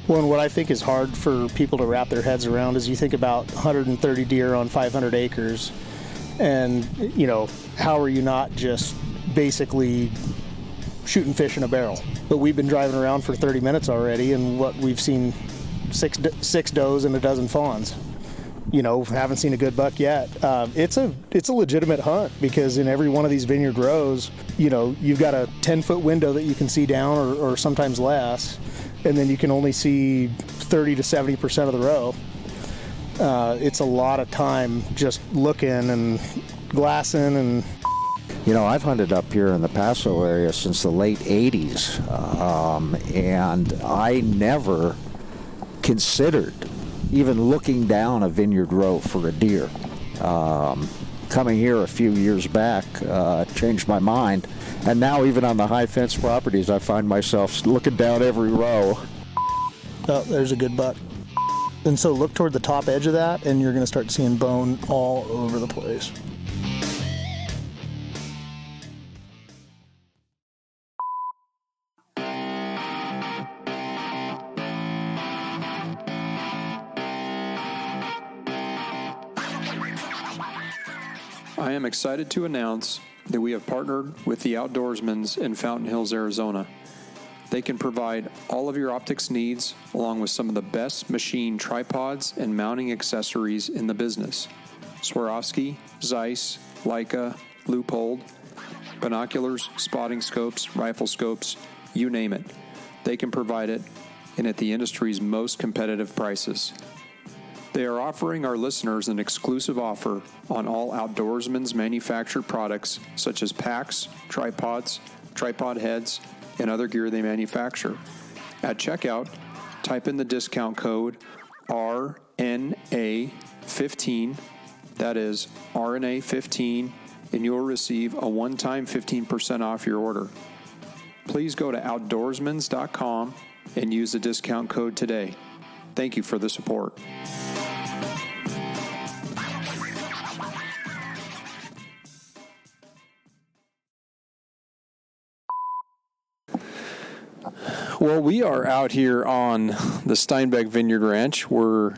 Well, and what I think is hard for people to wrap their heads around is you think about 130 deer on 500 acres, and, you know, how are you not just basically shooting fish in a barrel? But we've been driving around for 30 minutes already, and what we've seen, six does and a dozen fawns. You know, haven't seen a good buck yet. It's a legitimate hunt, because in every one of these vineyard rows, you know, you've got a 10-foot window that you can see down, or sometimes less, and then you can only see 30 to 70% of the row. It's a lot of time just looking and glassing. And you know, I've hunted up here in the Paso area since the late 80s, and I never considered even looking down a vineyard row for a deer. Coming here a few years back changed my mind, and now even on the high fence properties, I find myself looking down every row. Oh, there's a good buck. And so look toward the top edge of that, and you're going to start seeing bone all over the place. I am excited to announce that we have partnered with the Outdoorsmans in Fountain Hills, Arizona. They can provide all of your optics needs, along with some of the best machine tripods and mounting accessories in the business. Swarovski, Zeiss, Leica, Leupold, binoculars, spotting scopes, rifle scopes, you name it. They can provide it, and at the industry's most competitive prices. They are offering our listeners an exclusive offer on all Outdoorsman's manufactured products, such as packs, tripods, tripod heads, and other gear they manufacture. At checkout, type in the discount code RNA15, that is RNA15, and you'll receive a one-time 15% off your order. Please go to outdoorsmans.com and use the discount code today. Thank you for the support. Well, we are out here on the Steinbeck Vineyard Ranch. We're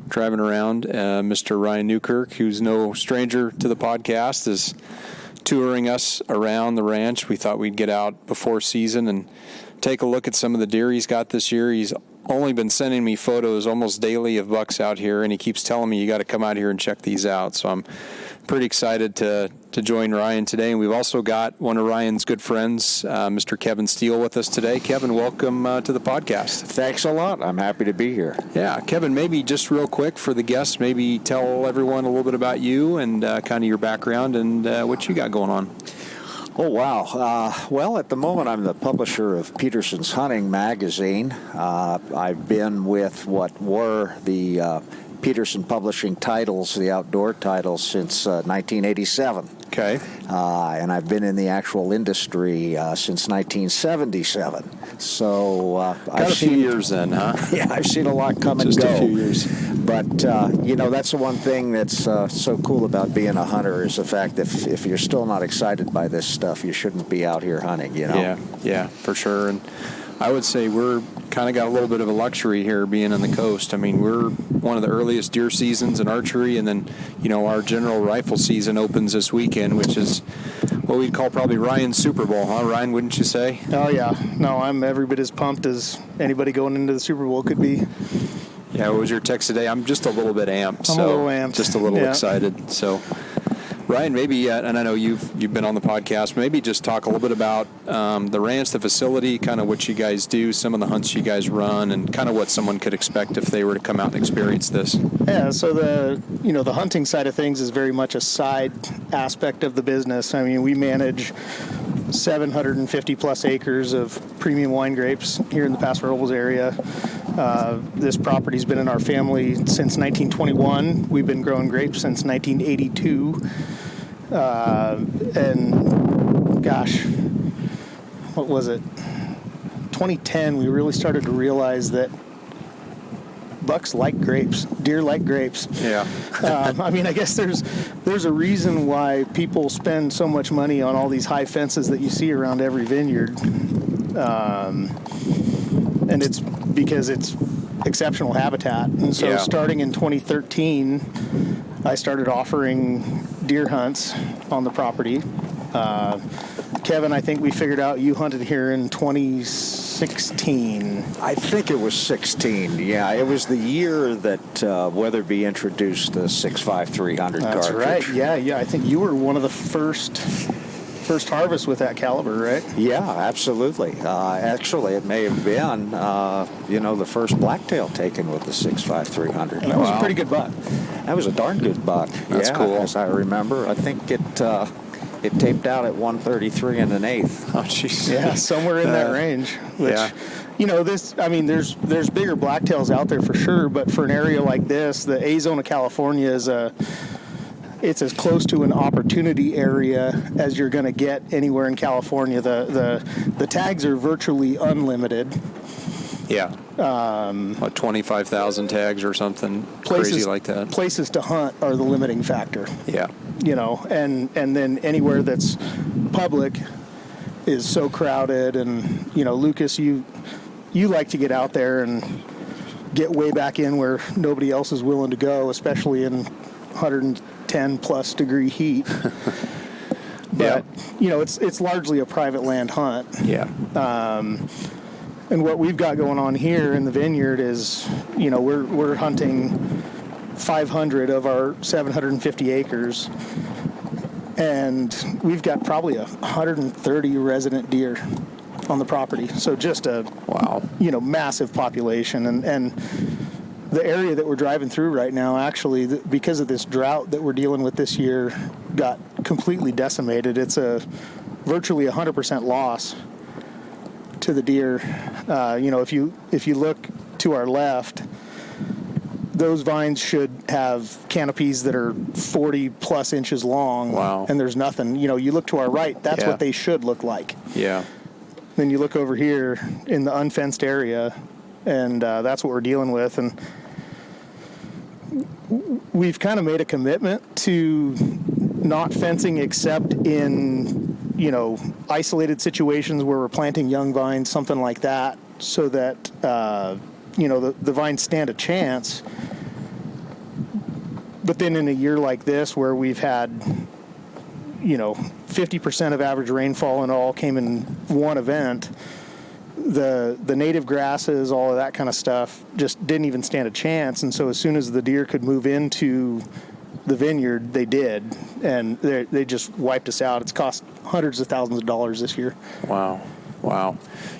driving around. Mr. Ryan Newkirk, who's no stranger to the podcast, is touring us around the ranch. We thought we'd get out before season and take a look at some of the deer he's got this year. He's only been sending me photos almost daily of bucks out here, and he keeps telling me, you got to come out here and check these out. So I'm pretty excited to join Ryan today. And we've also got one of Ryan's good friends, Mr. Kevin Steele, with us today. Kevin, welcome to the podcast. Thanks a lot. I'm happy to be here. Yeah, Kevin, maybe just real quick for the guests, maybe tell everyone a little bit about you and kind of your background and what you got going on. Oh, wow. Well, at the moment, I'm the publisher of Petersen's Hunting magazine. I've been with what were the Petersen publishing titles, the outdoor titles, since 1987. Okay. And I've been in the actual industry since 1977. So I've seen a few years then, huh? Yeah, I've seen a lot come and go. Just a few years. But, you know, that's the one thing that's so cool about being a hunter is the fact that if you're still not excited by this stuff, you shouldn't be out here hunting, you know? Yeah, for sure. And I would say we're kind of got a little bit of a luxury here being on the coast. I mean, we're one of the earliest deer seasons in archery, and then, you know, our general rifle season opens this weekend, which is what we'd call probably Ryan's Super Bowl, huh, Ryan, wouldn't you say? Oh, yeah. No, I'm every bit as pumped as anybody going into the Super Bowl could be. Yeah, what was your text today? I'm just a little bit amped. I'm a little amped. Just a little excited. So, Ryan, maybe, and I know you've been on the podcast, maybe just talk a little bit about the ranch, the facility, kind of what you guys do, some of the hunts you guys run, and kind of what someone could expect if they were to come out and experience this. Yeah, so the hunting side of things is very much a side aspect of the business. I mean, we manage 750 plus acres of premium wine grapes here in the Paso Robles area. This property's been in our family since 1921. We've been growing grapes since 1982. And gosh, what was it? 2010, we really started to realize that bucks like grapes, deer like grapes. Yeah. I mean, I guess there's a reason why people spend so much money on all these high fences that you see around every vineyard. And it's because it's exceptional habitat. And so starting in 2013, I started offering deer hunts on the property. Kevin, I think we figured out you hunted here in 2016. I think it was 16. Yeah, it was the year that Weatherby introduced the 6.5 That's cartridge. right. Yeah. I think you were one of the first harvest with that caliber, right? Yeah, absolutely. Actually, it may have been, the first blacktail taken with the 6.5 300. And that was a pretty good buck. That was a darn good buck. That's cool. As I remember. I think it taped out at 133 and an eighth. Oh, jeez. Yeah, somewhere in that range. Which, there's bigger blacktails out there for sure, but for an area like this, the A zone of California it's as close to an opportunity area as you're going to get anywhere in California. The tags are virtually unlimited. Yeah. 25,000 tags or something crazy like that. Places to hunt are the limiting factor. Yeah. And then anywhere that's public is so crowded. And, Lucas, you like to get out there and get way back in where nobody else is willing to go, especially in 110 plus degree heat. But, it's largely a private land hunt. Yeah. And what we've got going on here in the vineyard is, we're hunting 500 of our 750 acres, and we've got probably 130 resident deer on the property. So just a massive population, and the area that we're driving through right now, actually, because of this drought that we're dealing with this year, got completely decimated. It's a virtually 100% loss to the deer. If you look to our left, those vines should have canopies that are 40 plus inches long. Wow. And there's nothing. You look to our right, that's what they should look like. Yeah. Then you look over here in the unfenced area, and that's what we're dealing with. And we've kind of made a commitment to not fencing except in isolated situations where we're planting young vines, something like that, so that, the vines stand a chance. But then in a year like this, where we've had, 50% of average rainfall and all came in one event, the native grasses, all of that kind of stuff, just didn't even stand a chance. And so as soon as the deer could move into the vineyard, they did, and they just wiped us out. It's cost hundreds of thousands of dollars this year. Wow.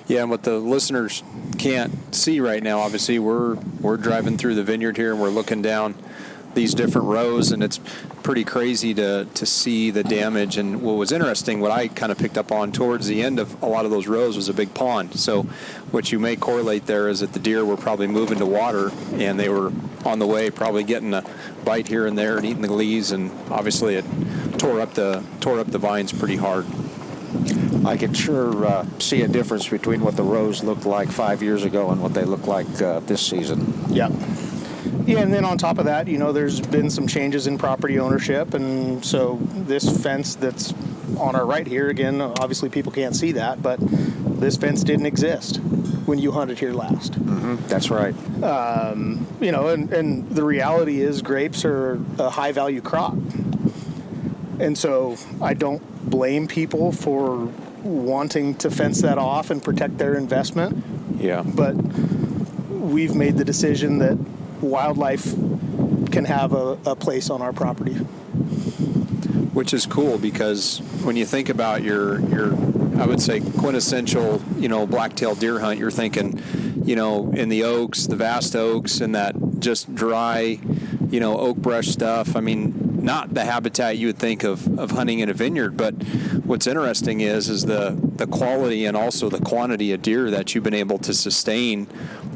Yeah, and what the listeners can't see right now, obviously, we're driving through the vineyard here, and we're looking down these different rows, and it's pretty crazy to see the damage. And what was interesting, what I kind of picked up on towards the end of a lot of those rows was a big pond. So what you may correlate there is that the deer were probably moving to water, and they were on the way, probably getting a bite here and there and eating the leaves, and obviously it tore up the vines pretty hard. I can sure see a difference between what the rows looked like 5 years ago and what they look like this season. Yeah. Yeah, and then on top of that, there's been some changes in property ownership, and so this fence that's on our right here, again, obviously people can't see that, but this fence didn't exist when you hunted here last. Mm-hmm. That's right. And the reality is grapes are a high-value crop. And so I don't blame people for wanting to fence that off and protect their investment. Yeah. But we've made the decision that wildlife can have a place on our property. Which is cool, because when you think about your I would say quintessential, blacktail deer hunt, you're thinking, in the oaks, the vast oaks, and that just dry, oak brush stuff. I mean, not the habitat you would think of hunting in a vineyard, but what's interesting is the quality and also the quantity of deer that you've been able to sustain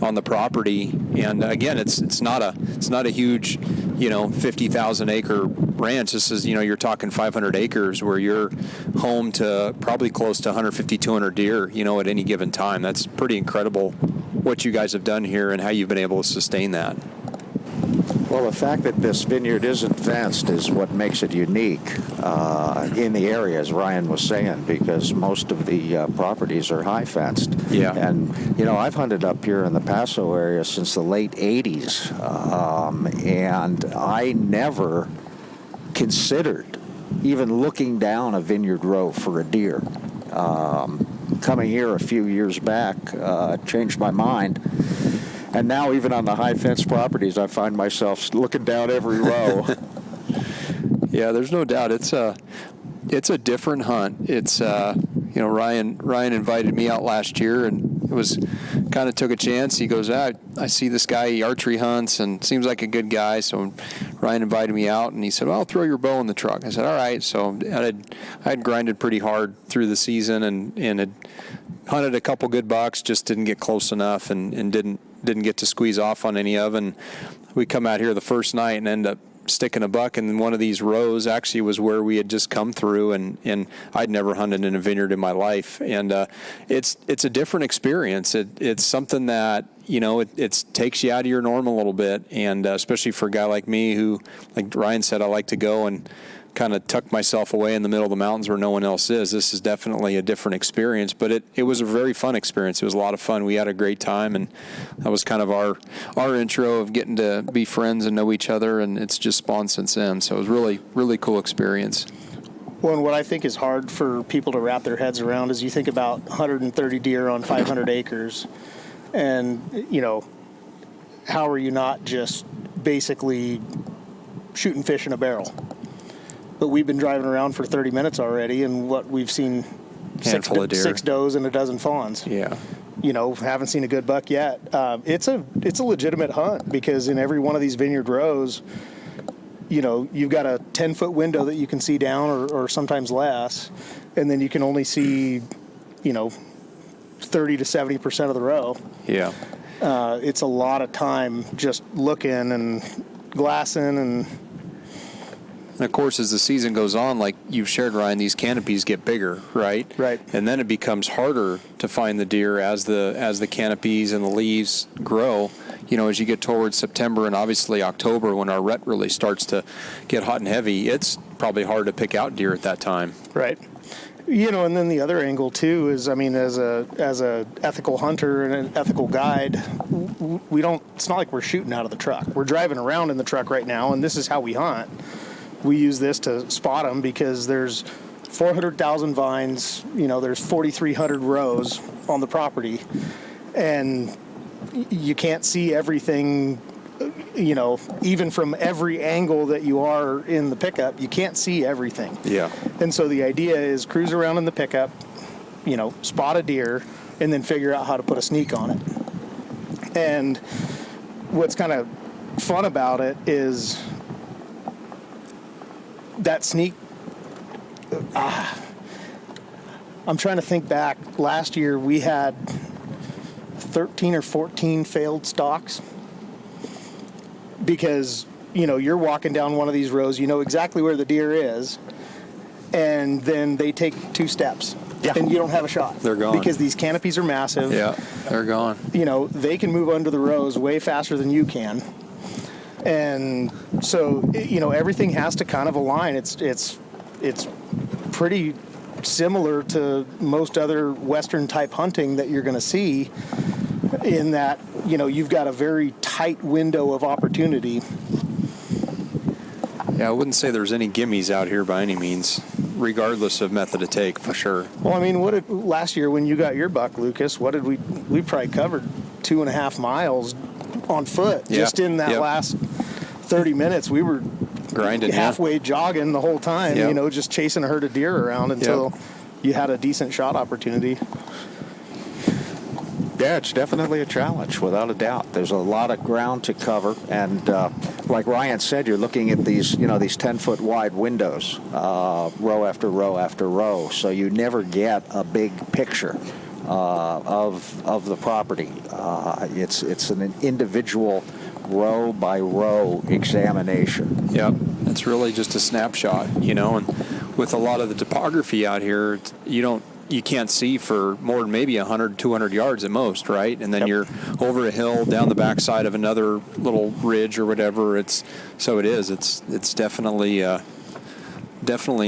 on the property. And again, it's not a huge, 50,000 acre ranch. This is, you're talking 500 acres where you're home to probably close to 150, 200 deer, at any given time. That's pretty incredible what you guys have done here and how you've been able to sustain that. Well, the fact that this vineyard isn't fenced is what makes it unique in the area, as Ryan was saying, because most of the properties are high fenced. Yeah. And, I've hunted up here in the Paso area since the late 80s, and I never considered even looking down a vineyard row for a deer. Coming here a few years back changed my mind. And now, even on the high fence properties, I find myself looking down every row. Yeah, there's no doubt. It's a different hunt. It's Ryan invited me out last year, and it was kind of took a chance. He goes, I see this guy, he archery hunts and seems like a good guy. So Ryan invited me out, and he said, well, I'll throw your bow in the truck. I said, all right. So I had grinded pretty hard through the season and had hunted a couple good bucks, just didn't get close enough and didn't get to squeeze off on any of. And we come out here the first night and end up sticking a buck in one of these rows. Actually was where we had just come through, and I'd never hunted in a vineyard in my life. And it's a different experience. It's something that, it takes you out of your norm a little bit. And especially for a guy like me who, like Ryan said, I like to go and kind of tuck myself away in the middle of the mountains where no one else is. This is definitely a different experience, but it was a very fun experience. It was a lot of fun. We had a great time, and that was kind of our intro of getting to be friends and know each other, and it's just spawned since then. So it was really, really cool experience. Well, and what I think is hard for people to wrap their heads around is you think about 130 deer on 500 acres, and, how are you not just basically shooting fish in a barrel? But we've been driving around for 30 minutes already, and what we've seen six does and a dozen fawns. Yeah. Haven't seen a good buck yet. It's a legitimate hunt, because in every one of these vineyard rows, you've got a 10-foot window that you can see down, or sometimes less, and then you can only see, 30 to 70% of the row. Yeah. It's a lot of time just looking and glassing and. And of course, as the season goes on, like you've shared, Ryan, these canopies get bigger, right? Right. And then it becomes harder to find the deer as the canopies and the leaves grow. As you get towards September and obviously October, when our rut really starts to get hot and heavy, it's probably hard to pick out deer at that time. Right. And then the other angle too is, as a ethical hunter and an ethical guide, it's not like we're shooting out of the truck. We're driving around in the truck right now, and this is how we hunt. We use this to spot them because there's 400,000 vines, there's 4,300 rows on the property, and you can't see everything, even from every angle that you are in the pickup, you can't see everything. Yeah. And so the idea is cruise around in the pickup, spot a deer, and then figure out how to put a sneak on it. And what's kind of fun about it is that sneak, I'm trying to think back. Last year we had 13 or 14 failed stalks because, you're walking down one of these rows, you know exactly where the deer is, and then they take 2 steps. Yeah. And you don't have a shot. They're gone. Because these canopies are massive. Yeah, they're gone. They can move under the rows way faster than you can. And so, everything has to kind of align. It's pretty similar to most other Western type hunting that you're going to see, in that, you've got a very tight window of opportunity. Yeah, I wouldn't say there's any gimmies out here by any means, regardless of method of take, for sure. Well, last year when you got your buck, Lucas, we probably covered 2.5 miles on foot, just in that last 30 minutes. We were grinding, halfway jogging the whole time, just chasing a herd of deer around until you had a decent shot opportunity. Yeah, it's definitely a challenge, without a doubt. There's a lot of ground to cover, and like Ryan said, you're looking at these 10-foot wide windows, row after row after row, so you never get a big picture of the property. It's an individual row by row examination. Yep, it's really just a snapshot, and with a lot of the topography out here, you don't you can't see for more than maybe 100, 200 yards at most, right? And then you're over a hill, down the backside of another little ridge or whatever. It's definitely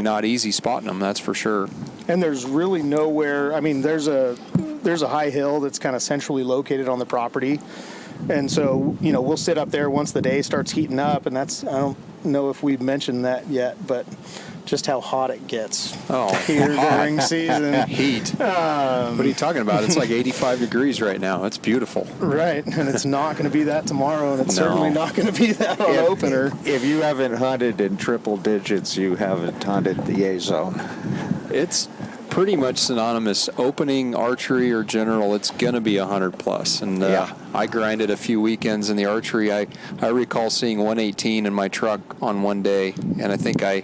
not easy spotting them, that's for sure. And there's really nowhere. I mean, there's a high hill that's kind of centrally located on the property, and so we'll sit up there once the day starts heating up, and I don't know if we've mentioned that yet, but just how hot it gets here during season. Heat. What are you talking about? It's like 85 degrees right now. It's beautiful. Right, and it's not going to be that tomorrow, and it's certainly not going to be that on opener. If you haven't hunted in triple digits, you haven't hunted the A-zone. It's pretty much synonymous. Opening, archery, or general, it's going to be 100 plus. And I grinded a few weekends in the archery. I recall seeing 118 in my truck on one day, and I think I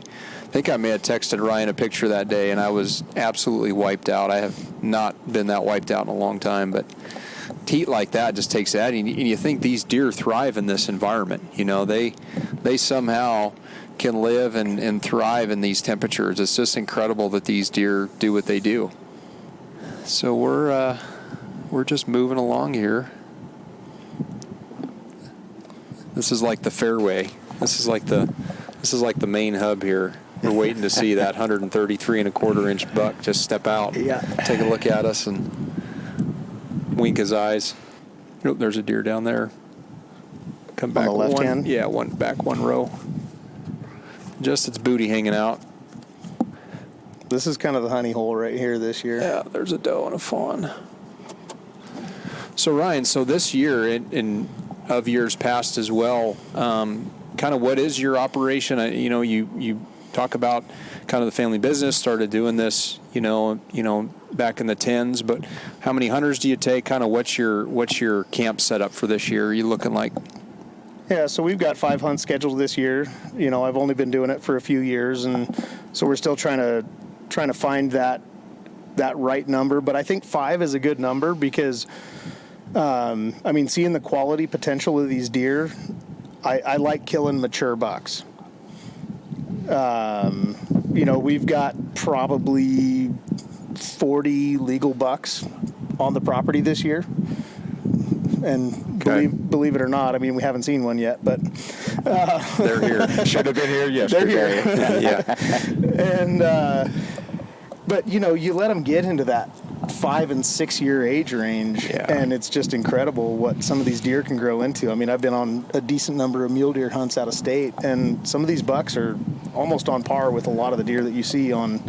may have texted Ryan a picture that day, and I was absolutely wiped out. I have not been that wiped out in a long time, but heat like that just takes that. And you think these deer thrive in this environment. They somehow can live and thrive in these temperatures. It's just incredible that these deer do what they do. So we're just moving along here. This is like the fairway. This is like the main hub here. We're waiting to see that 133 1/4 inch buck just step out, take a look at us, and wink his eyes. Oh, there's a deer down there. Come back on the left hand? Yeah, one row. Just its booty hanging out. This is kind of the honey hole right here this year. Yeah, there's a doe and a fawn. So Ryan, this year in of years past as well, kind of what is your operation? You talk about kind of the family business, started doing this, back in the 10s, but how many hunters do you take? Kind of what's your camp setup for this year? Are you looking like? Yeah, so we've got 5 hunts scheduled this year. I've only been doing it for a few years, and so we're still trying to find that right number. But I think 5 is a good number because, seeing the quality potential of these deer, I like killing mature bucks. We've got probably 40 legal bucks on the property this year. And believe it or not, we haven't seen one yet, but they're here. Should have been here yesterday. They're here. And but you let them get into that 5 and 6 year age range, and it's just incredible what some of these deer can grow into. I've been on a decent number of mule deer hunts out of state, and some of these bucks are almost on par with a lot of the deer that you see on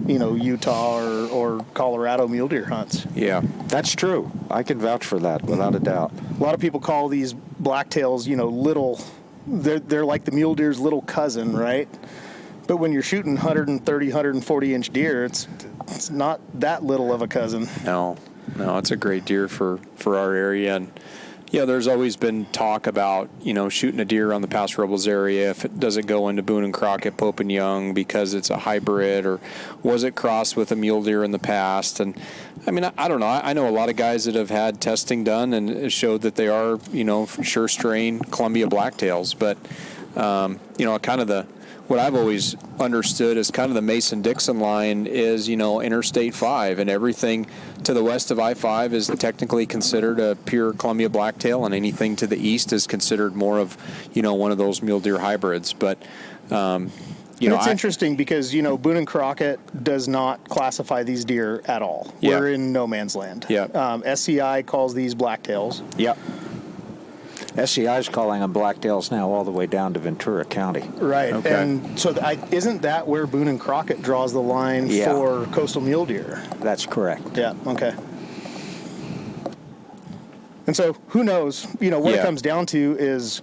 Utah or Colorado mule deer hunts. Yeah, that's true. I can vouch for that without a doubt. A lot of people call these blacktails, little. They're like the mule deer's little cousin, right? But when you're shooting 130, 140 inch deer, it's not that little of a cousin. No, it's a great deer for our area. And there's always been talk about, shooting a deer on the Paso Robles area, if it doesn't go into Boone and Crockett, Pope and Young, because it's a hybrid, or was it crossed with a mule deer in the past? And I don't know. I know a lot of guys that have had testing done, and it showed that they are, sure strain Columbia blacktails. But, kind of what I've always understood is kind of the Mason-Dixon line is, Interstate 5, and everything to the west of I-5 is technically considered a pure Columbia blacktail, and anything to the east is considered more of, one of those mule deer hybrids. But, it's interesting because, Boone and Crockett does not classify these deer at all. Yeah. We're in no man's land. Yeah. SCI calls these blacktails. Yep. SCI is calling them blacktails now all the way down to Ventura County. Right. Okay. And so isn't that where Boone and Crockett draws the line for coastal mule deer? That's correct. Yeah, okay. And so who knows? What it comes down to is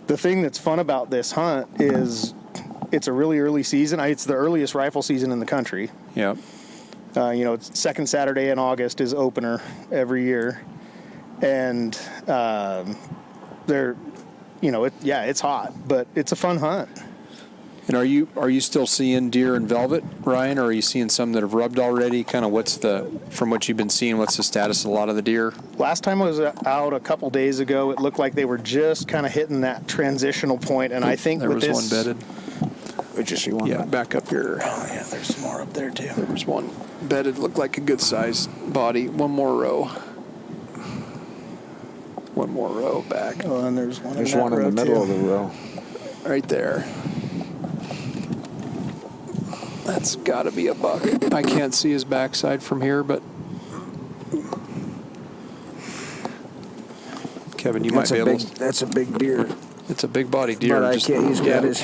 the thing that's fun about this hunt is it's a really early season. It's the earliest rifle season in the country. Yeah. It's second Saturday in August is opener every year. And it's hot, but it's a fun hunt. And are you still seeing deer in velvet, Ryan, or are you seeing some that have rubbed already? Kind of from what you've been seeing, what's the status of a lot of the deer? Last time I was out a couple days ago, it looked like they were just kind of hitting that transitional point, and I think there was one bedded. Did you see one? Yeah, back up here. Oh, yeah, there's some more up there, too. There was one bedded, looked like a good sized body. One more row. One more row back. Oh, and there's one There's in that one in row, the middle too. of the row. Right there. That's got to be a buck. I can't see his backside from here, but Kevin, you might be able to. That's a big deer. It's a big body deer. But he's got his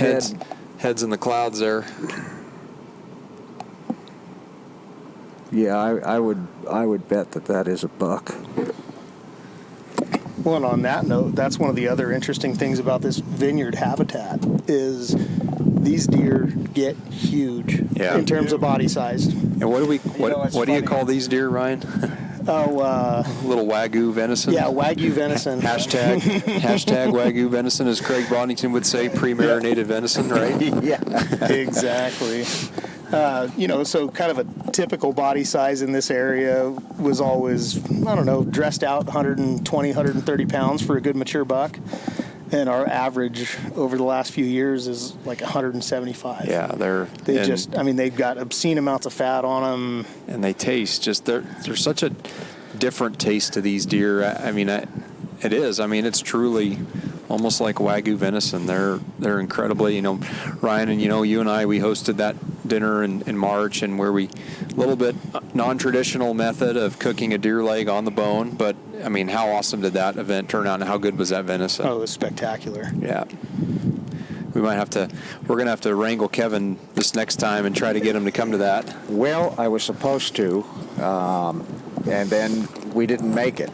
head's in the clouds there. Yeah, I would bet that is a buck. Well, and on that note, that's one of the other interesting things about this vineyard habitat is these deer get huge in terms of body size. And what do you call these deer, Ryan? Little Wagyu venison. Yeah, Wagyu venison. Hashtag Wagyu venison, as Craig Bonington would say, pre-marinated venison, right? Yeah, exactly. So kind of a typical body size in this area was always, dressed out 120, 130 pounds for a good mature buck. And our average over the last few years is like 175. Yeah, they've got obscene amounts of fat on them. And they taste they're such a different taste to these deer. It is. It's truly almost like Wagyu venison. They're incredibly, Ryan, and you and I, we hosted that dinner in March, and where we a little bit non-traditional method of cooking a deer leg on the bone, but how awesome did that event turn out, and how good was that venison? Oh, it was spectacular. Yeah. We're going to have to wrangle Kevin this next time and try to get him to come to that. Well, I was supposed to, and then we didn't make it.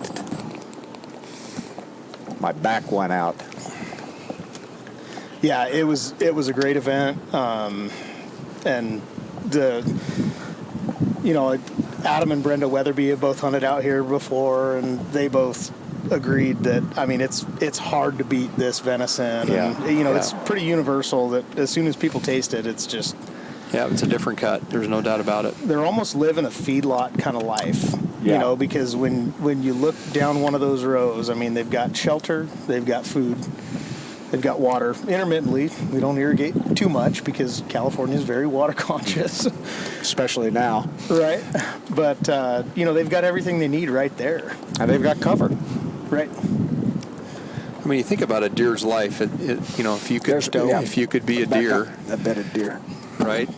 My back went out. Yeah, it was a great event, and Adam and Brenda Weatherby have both hunted out here before, and they both agreed that it's hard to beat this venison. Yeah. And it's pretty universal that as soon as people taste it, it's just it's a different cut. There's no doubt about it. They're almost living a feedlot kind of life. Yeah. Because when you look down one of those rows, they've got shelter, they've got food, they've got water. Intermittently, we don't irrigate too much because California is very water conscious. Especially now. Right. But, they've got everything they need right there. And they've got cover. Right. You think about a deer's life, if you could be a deer. A bedded deer. Right?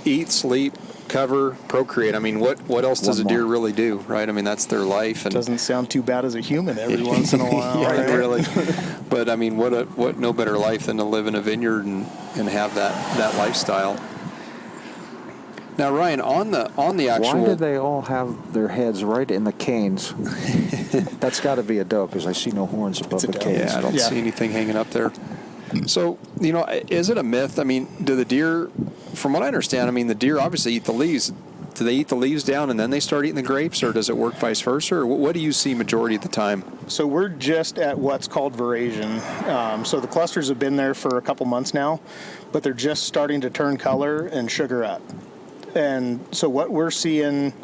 Eat, sleep, cover, procreate. What else does a deer really do, right? That's their life. And doesn't sound too bad as a human every once in a while. Yeah, right? Really. But what no better life than to live in a vineyard and have that lifestyle. Now, Ryan, on the actual. Why do they all have their heads right in the canes? That's got to be a doe, because I see no horns above the canes. Yeah, I don't see anything hanging up there. So, is it a myth? Do the deer, from what I understand, the deer obviously eat the leaves. Do they eat the leaves down and then they start eating the grapes, or does it work vice versa? Or what do you see majority of the time? So we're just at what's called veraison. So the clusters have been there for a couple months now, but they're just starting to turn color and sugar up. And so what we're seeing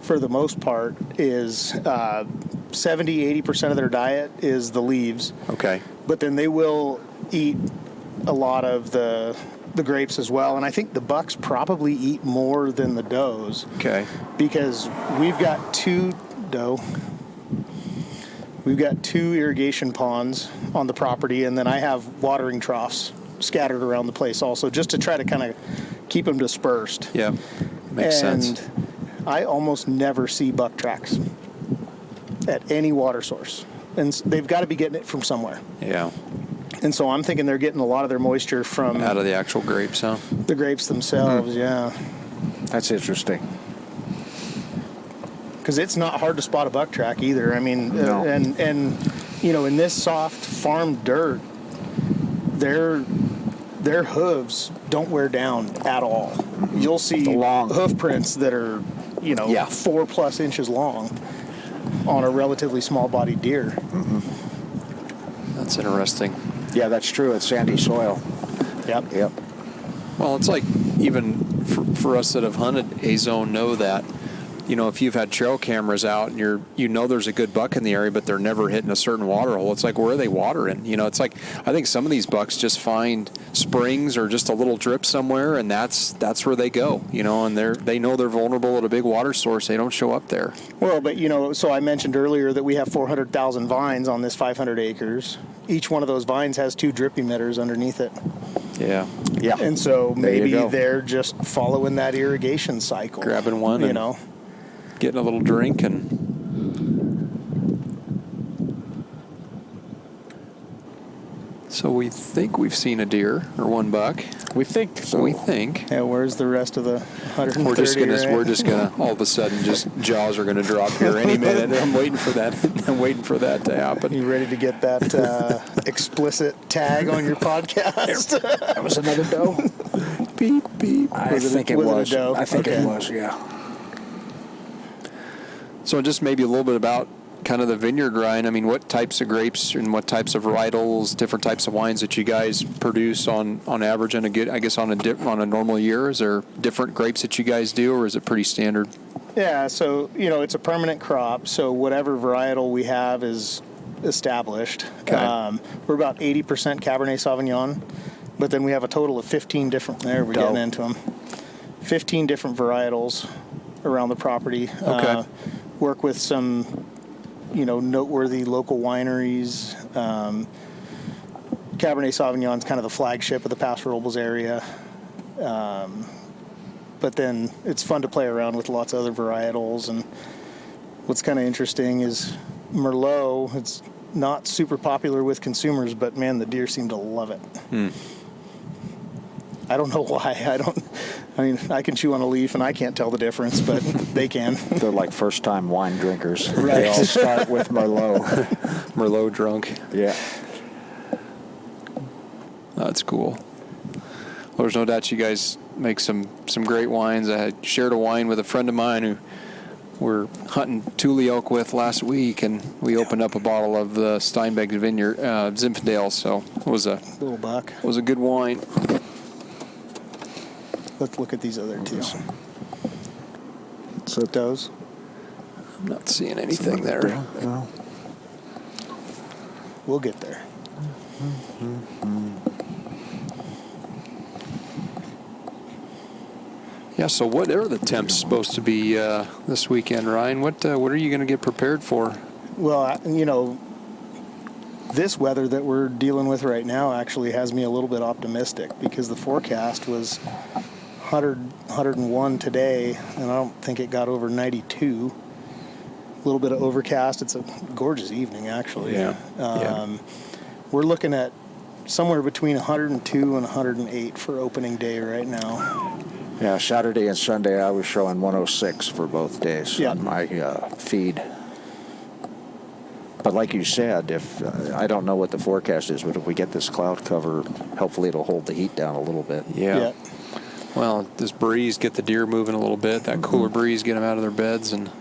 for the most part is 70-80% of their diet is the leaves. Okay. But then they will eat a lot of the grapes as well. And I think the bucks probably eat more than the does. Okay. Because we've got two irrigation ponds on the property, and then I have watering troughs scattered around the place also, just to try to kind of keep them dispersed. Yeah, makes sense. And I almost never see buck tracks at any water source. And they've got to be getting it from somewhere. Yeah. And so I'm thinking they're getting a lot of their moisture from out of the actual grapes, huh? The grapes themselves, yeah. That's interesting. Because it's not hard to spot a buck track either. No. And in this soft farm dirt, their hooves don't wear down at all. You'll see hoof prints that are 4+ inches long on a relatively small-bodied deer. Mm-hmm. That's interesting. Yeah, that's true. It's sandy soil. Yep. Well, it's like even for us that have hunted a zone know that if you've had trail cameras out and there's a good buck in the area, but they're never hitting a certain water hole. It's like, where are they watering? It's like, I think some of these bucks just find springs or just a little drip somewhere, and that's where they go, and they know they're vulnerable at a big water source. They don't show up there. Well, but, so I mentioned earlier that we have 400,000 vines on this 500 acres. Each one of those vines has 2 drip emitters underneath it. Yeah. And so maybe they're just following that irrigation cycle. Grabbing one, getting a little drink and... So we think we've seen a deer or one buck. We think so. We think. Yeah, where's the rest of the 130? We're just gonna all of a sudden just jaws are gonna drop here any minute. I'm waiting for that. I'm waiting for that to happen. You ready to get that explicit tag on your podcast? That was another doe. Beep beep. I think it was. I think it was. Yeah. So just maybe a little bit about kind of the vineyard, Ryan. I mean, what types of grapes and what types of varietals, different types of wines that you guys produce on average on a normal year? Is there different grapes that you guys do, or is it pretty standard? Yeah, so it's a permanent crop, so whatever varietal we have is established. Okay. We're about 80% Cabernet Sauvignon, but then we have a total of 15 different. There we're getting into them. 15 different varietals around the property. Okay. Work with some noteworthy local wineries. Cabernet Sauvignon is kind of the flagship of the Paso Robles area. But then it's fun to play around with lots of other varietals. And what's kind of interesting is Merlot, it's not super popular with consumers, but man, the deer seem to love it. I don't know why. I can chew on a leaf and I can't tell the difference, but they can. They're like first-time wine drinkers. Right. They all start with Merlot. Merlot drunk. Yeah. That's cool. Well, there's no doubt you guys make some great wines. I had shared a wine with a friend of mine who we're hunting Thule Oak with last week, and we opened up a bottle of the Steinbeck Vineyard Zinfandel. So it was a little buck. It was a good wine. Let's look at these other two. So does. I'm not seeing anything there. No. We'll get there. Yeah, so what are the temps supposed to be this weekend, Ryan? What are you going to get prepared for? Well, this weather that we're dealing with right now actually has me a little bit optimistic because the forecast was 101 today, and I don't think it got over 92. A little bit of overcast. It's a gorgeous evening, actually. Yeah. We're looking at somewhere between 102 and 108 for opening day right now. Yeah, Saturday and Sunday I was showing 106 for both days on my feed. But like you said, if I don't know what the forecast is, but if we get this cloud cover, hopefully it'll hold the heat down a little bit. Yeah. Well, this breeze, get the deer moving a little bit. That cooler breeze, get them out of their beds. And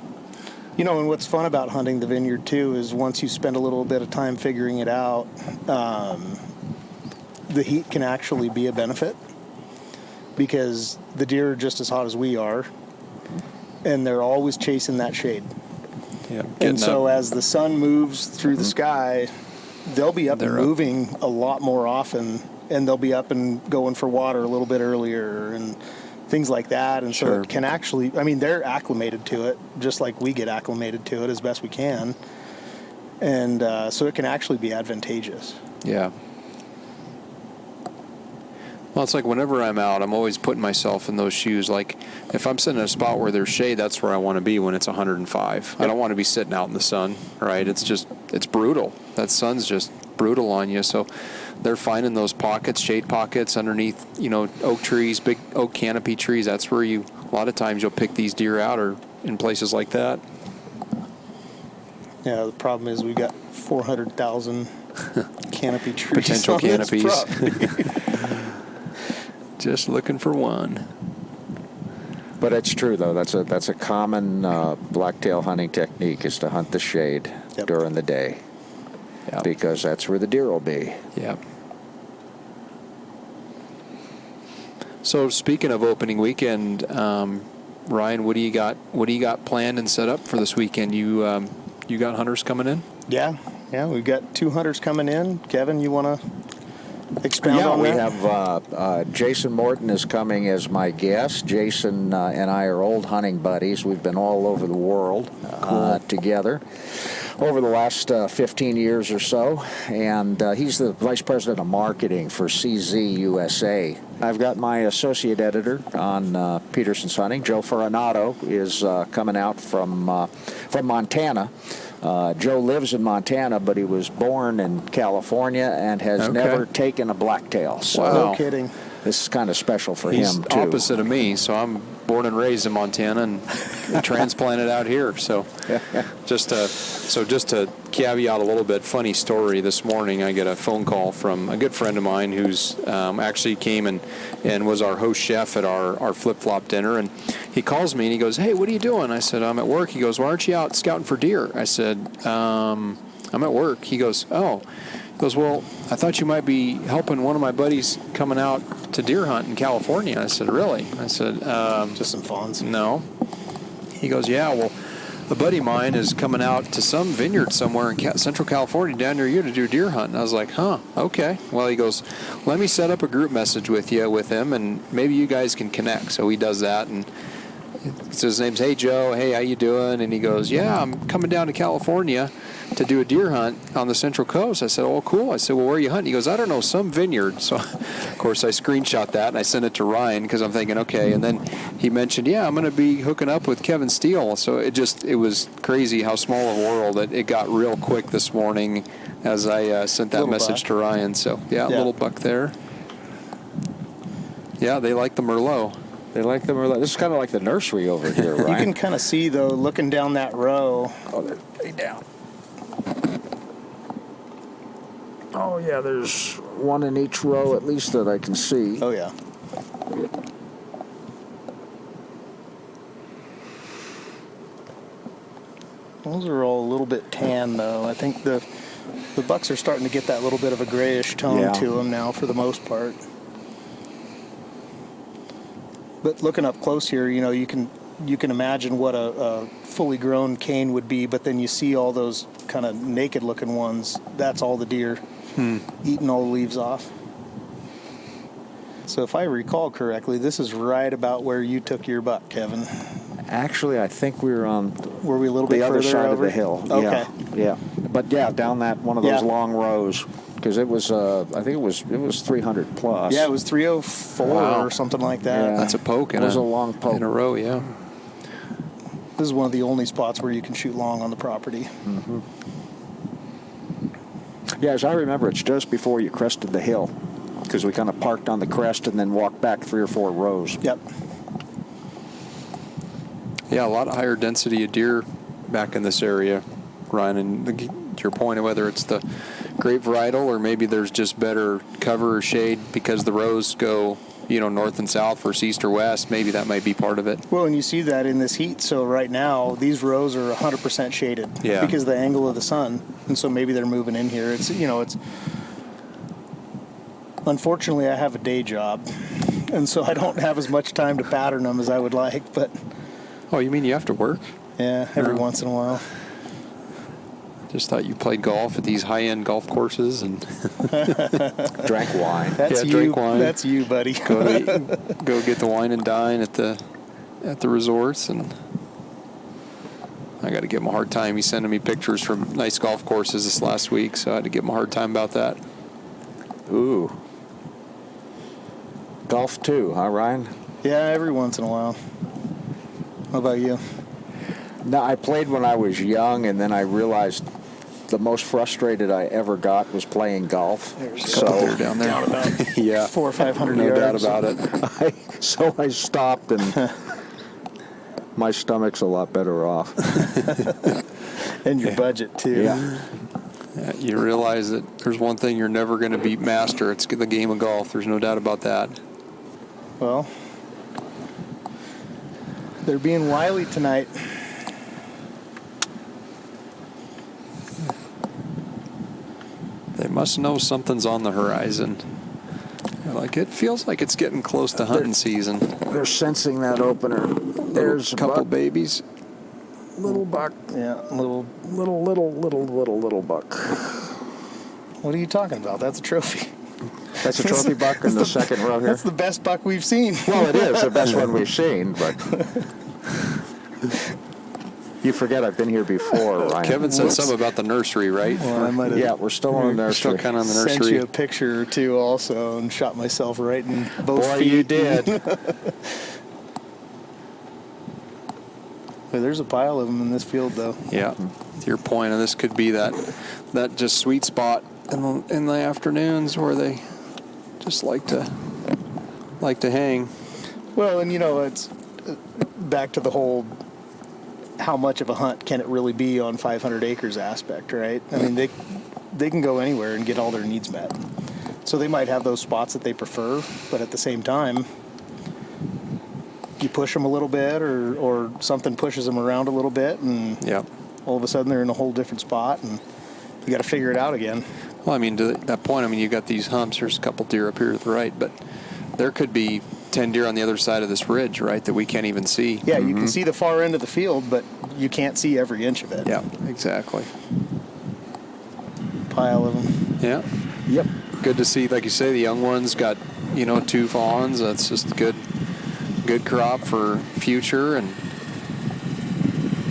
and what's fun about hunting the vineyard, too, is once you spend a little bit of time figuring it out, the heat can actually be a benefit because the deer are just as hot as we are, and they're always chasing that shade. Yeah, and so as the sun moves through the sky, they'll be up and moving a lot more often, and they'll be up and going for water a little bit earlier and things like that. And so it can actually, they're acclimated to it, just like we get acclimated to it as best we can. And so it can actually be advantageous. Yeah. Well, it's like whenever I'm out, I'm always putting myself in those shoes. Like, if I'm sitting in a spot where there's shade, that's where I want to be when it's 105. Yep. I don't want to be sitting out in the sun, right? It's brutal. That sun's just brutal on you. So they're finding those pockets, shade pockets underneath, oak trees, big oak canopy trees. That's where a lot of times you'll pick these deer out, or in places like that. Yeah, the problem is we got 400,000 canopy trees. Potential canopies. Just looking for one. But it's true, though. That's a common blacktail hunting technique, is to hunt the shade during the day. Yep. Because that's where the deer will be. Yeah. So speaking of opening weekend, Ryan, what do you got? What do you got planned and set up for this weekend? You got hunters coming in? Yeah, we've got 2 hunters coming in. Kevin, you want to expound on we that? have Jason Morton is coming as my guest. Jason and I are old hunting buddies. We've been all over the world together over the last 15 years or so, and he's the vice president of marketing for CZ USA. I've got my associate editor on Petersen's Hunting, Joe Ferranato, is coming out from Montana. Joe lives in Montana, but he was born in California and has never taken a blacktail. So No kidding. this is kind of special for He's him, too. opposite of me, so I'm born and raised in Montana and transplanted out here. So just to caveat a little bit, funny story. This morning I get a phone call from a good friend of mine who's actually came and was our host chef at our flip-flop dinner. And he calls me and he goes, "Hey, what are you doing?" I said, "I'm at work." He goes, "Why aren't you out scouting for deer?" I said, "I'm at work." He goes, "Oh." He goes, "Well, I thought you might be helping one of my buddies coming out to deer hunt in California." I said, "Really?" I said, Just some fawns. "No." He goes, "Yeah, well, a buddy of mine is coming out to some vineyard somewhere in Central California down near you to do deer hunt." And I was like, "Huh, okay." Well, he goes, "Let me set up a group message with him, and maybe you guys can connect." So he does that, and so his name's, "Hey, Joe, hey, how you doing?" And he goes, "Yeah, I'm coming down to California to do a deer hunt on the Central Coast." I said, "Oh, cool." I said, "Well, where are you hunting?" He goes, "I don't know, some vineyard." So, of course, I screenshot that and I sent it to Ryan because I'm thinking, okay. And then he mentioned, "Yeah, I'm going to be hooking up with Kevin Steele." So it was crazy how small a world it got real quick this morning as I sent that message to Ryan. So, yeah, little buck there. Yeah, they like the Merlot. They like the Merlot. This is kind of like the nursery over here, right? You can kind of see, though, looking down that row. Oh, they're way down. Oh, yeah, there's one in each row at least that I can see. Oh, yeah. Those are all a little bit tan, though. I think the bucks are starting to get that little bit of a grayish tone to them now, for the most part. But looking up close here, you can imagine what a fully grown cane would be, but then you see all those kind of naked-looking ones. That's all the deer eating all the leaves off. So if I recall correctly, this is right about where you took your buck, Kevin. Actually, I think we were on Were we a little bit the further other side over? of the hill. Okay. Yeah. But yeah, down that one of those long rows, because it was I think it was 300 plus. Yeah, it was 304 or something like that. Yeah. That's a poke It was a long poke in a row, yeah. This is one of the only spots where you can shoot long on the property. Mm-hmm. Yeah, as I remember, it's just before you crested the hill, because we kind of parked on the crest and then walked back 3 or 4 rows. Yep. Yeah, a lot of higher density of deer back in this area, Ryan. And to your point of whether it's the grape varietal or maybe there's just better cover or shade because the rows go, north and south versus east or west, maybe that might be part of it. Well, and you see that in this heat. So right now, these rows are 100% shaded because of the angle of the sun. And so maybe they're moving in here. It's unfortunately, I have a day job. And so I don't have as much time to pattern them as I would like, but... Oh, you mean you have to work? Yeah, every once in a while. Just thought you played golf at these high-end golf courses and drank wine. That's you. Drink wine. That's you, buddy. Go get the wine and dine at the resorts, and I got to give him a hard time. He's sending me pictures from nice golf courses this last week, so I had to give him a hard time about that. Ooh. Golf too, huh, Ryan? Yeah, every once in a while. How about you? No, I played when I was young, and then I realized the most frustrated I ever got was playing golf. There's a couple there down there. Down about 400 or 500 yards. No doubt about it. So I stopped, and my stomach's a lot better off. And your budget, too. Yeah. You realize that there's one thing you're never going to beat master. It's the game of golf. There's no doubt about that. Well, they're being wily tonight. They must know something's on the horizon. Like it feels like it's getting close to hunting season. They're sensing that opener. There's A couple buck. babies. Little buck. Yeah, little. Little buck. What are you talking about? That's a trophy. That's a trophy buck in the second row here. That's the best buck we've seen. Well, it is the best one we've seen, but you forget I've been here before, Ryan. Kevin said something about the nursery, right? Well, I might have Yeah, we're still on the We're still nursery. kind of on the sent nursery. you a picture or two also and shot myself right in both Boy, feet. you did. Well, there's a pile of them in this field, though. Yeah, to your point, and this could be that just sweet spot in the afternoons where they just like to hang. Well, and it's back to the whole how much of a hunt can it really be on 500 acres aspect, right? I mean, they can go anywhere and get all their needs met. So they might have those spots that they prefer, but at the same time, you push them a little bit or something pushes them around a little bit, and Yeah. all of a sudden they're in a whole different spot, and you got to figure it out again. Well, I mean, to that point, I mean, you got these humps. There's a couple deer up here to the right, but there could be 10 deer on the other side of this ridge, right, that we can't even see. Yeah, you can see the far end of the field, but you can't see every inch of it. Yeah, exactly. Pile of them. Yeah. Yep. Good to see, like you say, the young ones got, 2 fawns. That's just good crop for future. And,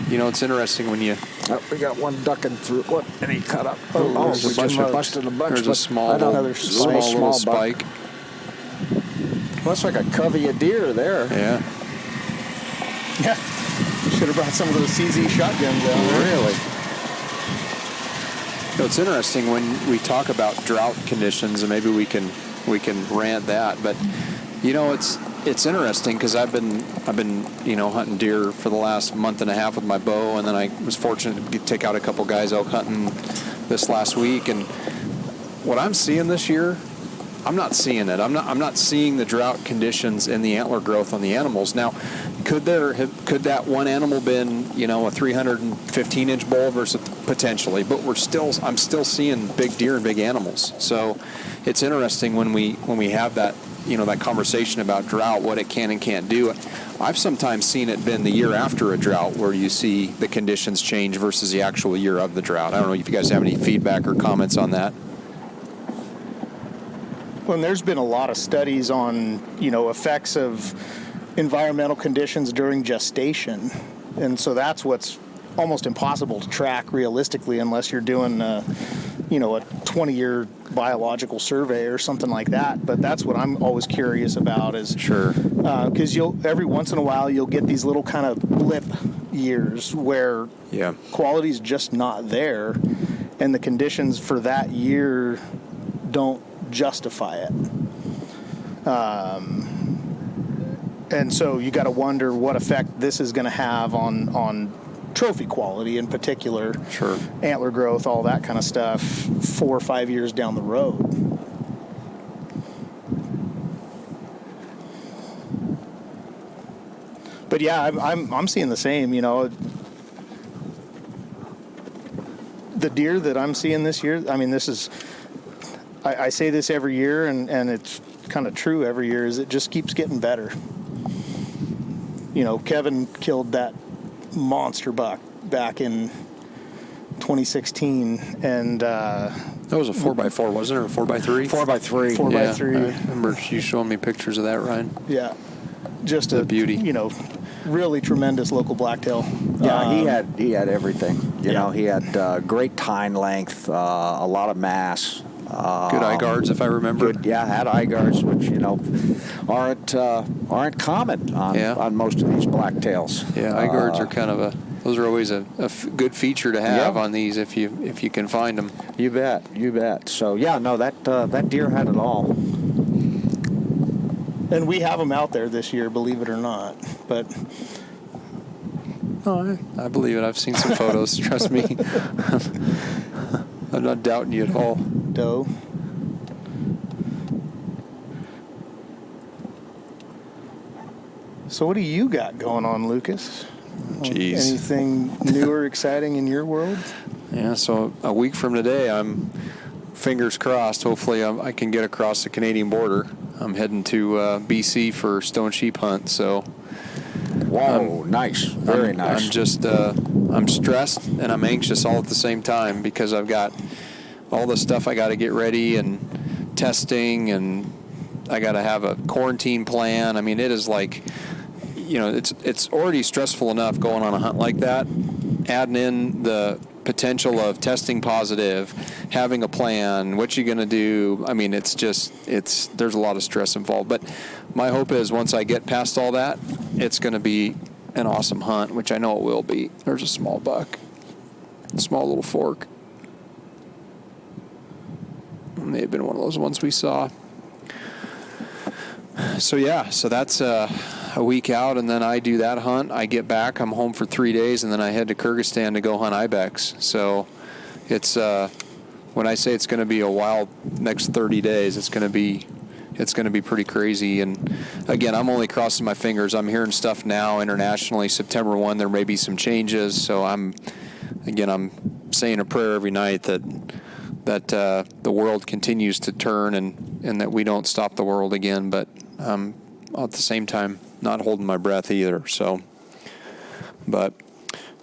it's interesting when you... Oh, we got one ducking through. What? And he cut up. Oh, we there's a bunch just of- busted a bunch. There's a but small I don't know, little, there's small little buck. spike. Looks like a covey of deer there. Yeah. Yeah. Should have brought some of those CZ shotguns out. Really? It's interesting when we talk about drought conditions, and maybe we can rant that, but it's interesting because I've been hunting deer for the last month and a half with my bow, and then I was fortunate to take out a couple guys elk hunting this last week, and what I'm seeing this year, I'm not seeing it. I'm not seeing the drought conditions in the antler growth on the animals. Now, could that one animal been a 315-inch bull versus potentially? But I'm still seeing big deer and big animals. So it's interesting when we have that that conversation about drought, what it can and can't do. I've sometimes seen it been the year after a drought where you see the conditions change versus the actual year of the drought. I don't know if you guys have any feedback or comments on that. Well, and there's been a lot of studies on, effects of environmental conditions during gestation. And so that's what's almost impossible to track realistically unless you're doing, a 20-year biological survey or something like that. But that's what I'm always curious about is... Sure. Because every once in a while you'll get these little kind of blip years where quality's just not there, and the conditions for that year don't justify it. And so you got to wonder what effect this is going to have on trophy quality in particular. Sure. Antler growth, all that kind of stuff 4 or 5 years down the road. But yeah, I'm seeing the same, the deer that I'm seeing this year, I mean, this is, I say this every year, and it's kind of true every year, is it just keeps getting better. Kevin killed that monster buck back in 2016, and That was a 4x4, wasn't it, or a 4x3? 4x3. 4x3. I remember you showing me pictures of that, Ryan. Yeah, just The a beauty. Really tremendous local blacktail. Yeah, he had everything. Yeah. He had great tine length, a lot of mass. Good eye guards, if I remember. Had eye guards, which aren't common on most of these blacktails. Yeah, eye guards are kind of those are always a good feature to have on these if you can find them. You bet. So that deer had it all. And we have them out there this year, believe it or not. But Oh, I believe it. I've seen some photos. Trust me. I'm not doubting you at all. doe. So what do you got going on, Lucas? Jeez. Anything new or exciting in your world? Yeah, so a week from today, I'm fingers crossed. Hopefully, I can get across the Canadian border. I'm heading to BC for stone sheep hunt. So, Whoa, nice, very nice. I'm just I'm stressed and I'm anxious all at the same time because I've got all the stuff I got to get ready and testing, and I got to have a quarantine plan. I mean, it is like, it's already stressful enough going on a hunt like that. Adding in the potential of testing positive, having a plan, what you're going to do. I mean, there's a lot of stress involved. But my hope is once I get past all that, it's going to be an awesome hunt, which I know it will be. There's a small buck, small little fork. It may have been one of those ones we saw. So that's a week out, and then I do that hunt. I get back, I'm home for 3 days, and then I head to Kyrgyzstan to go hunt ibex. So it's when I say it's going to be a wild next 30 days, it's going to be pretty crazy. And again, I'm only crossing my fingers. I'm hearing stuff now internationally. September 1, there may be some changes. So I'm saying a prayer every night that the world continues to turn and that we don't stop the world again. But at the same time, not holding my breath either. So, but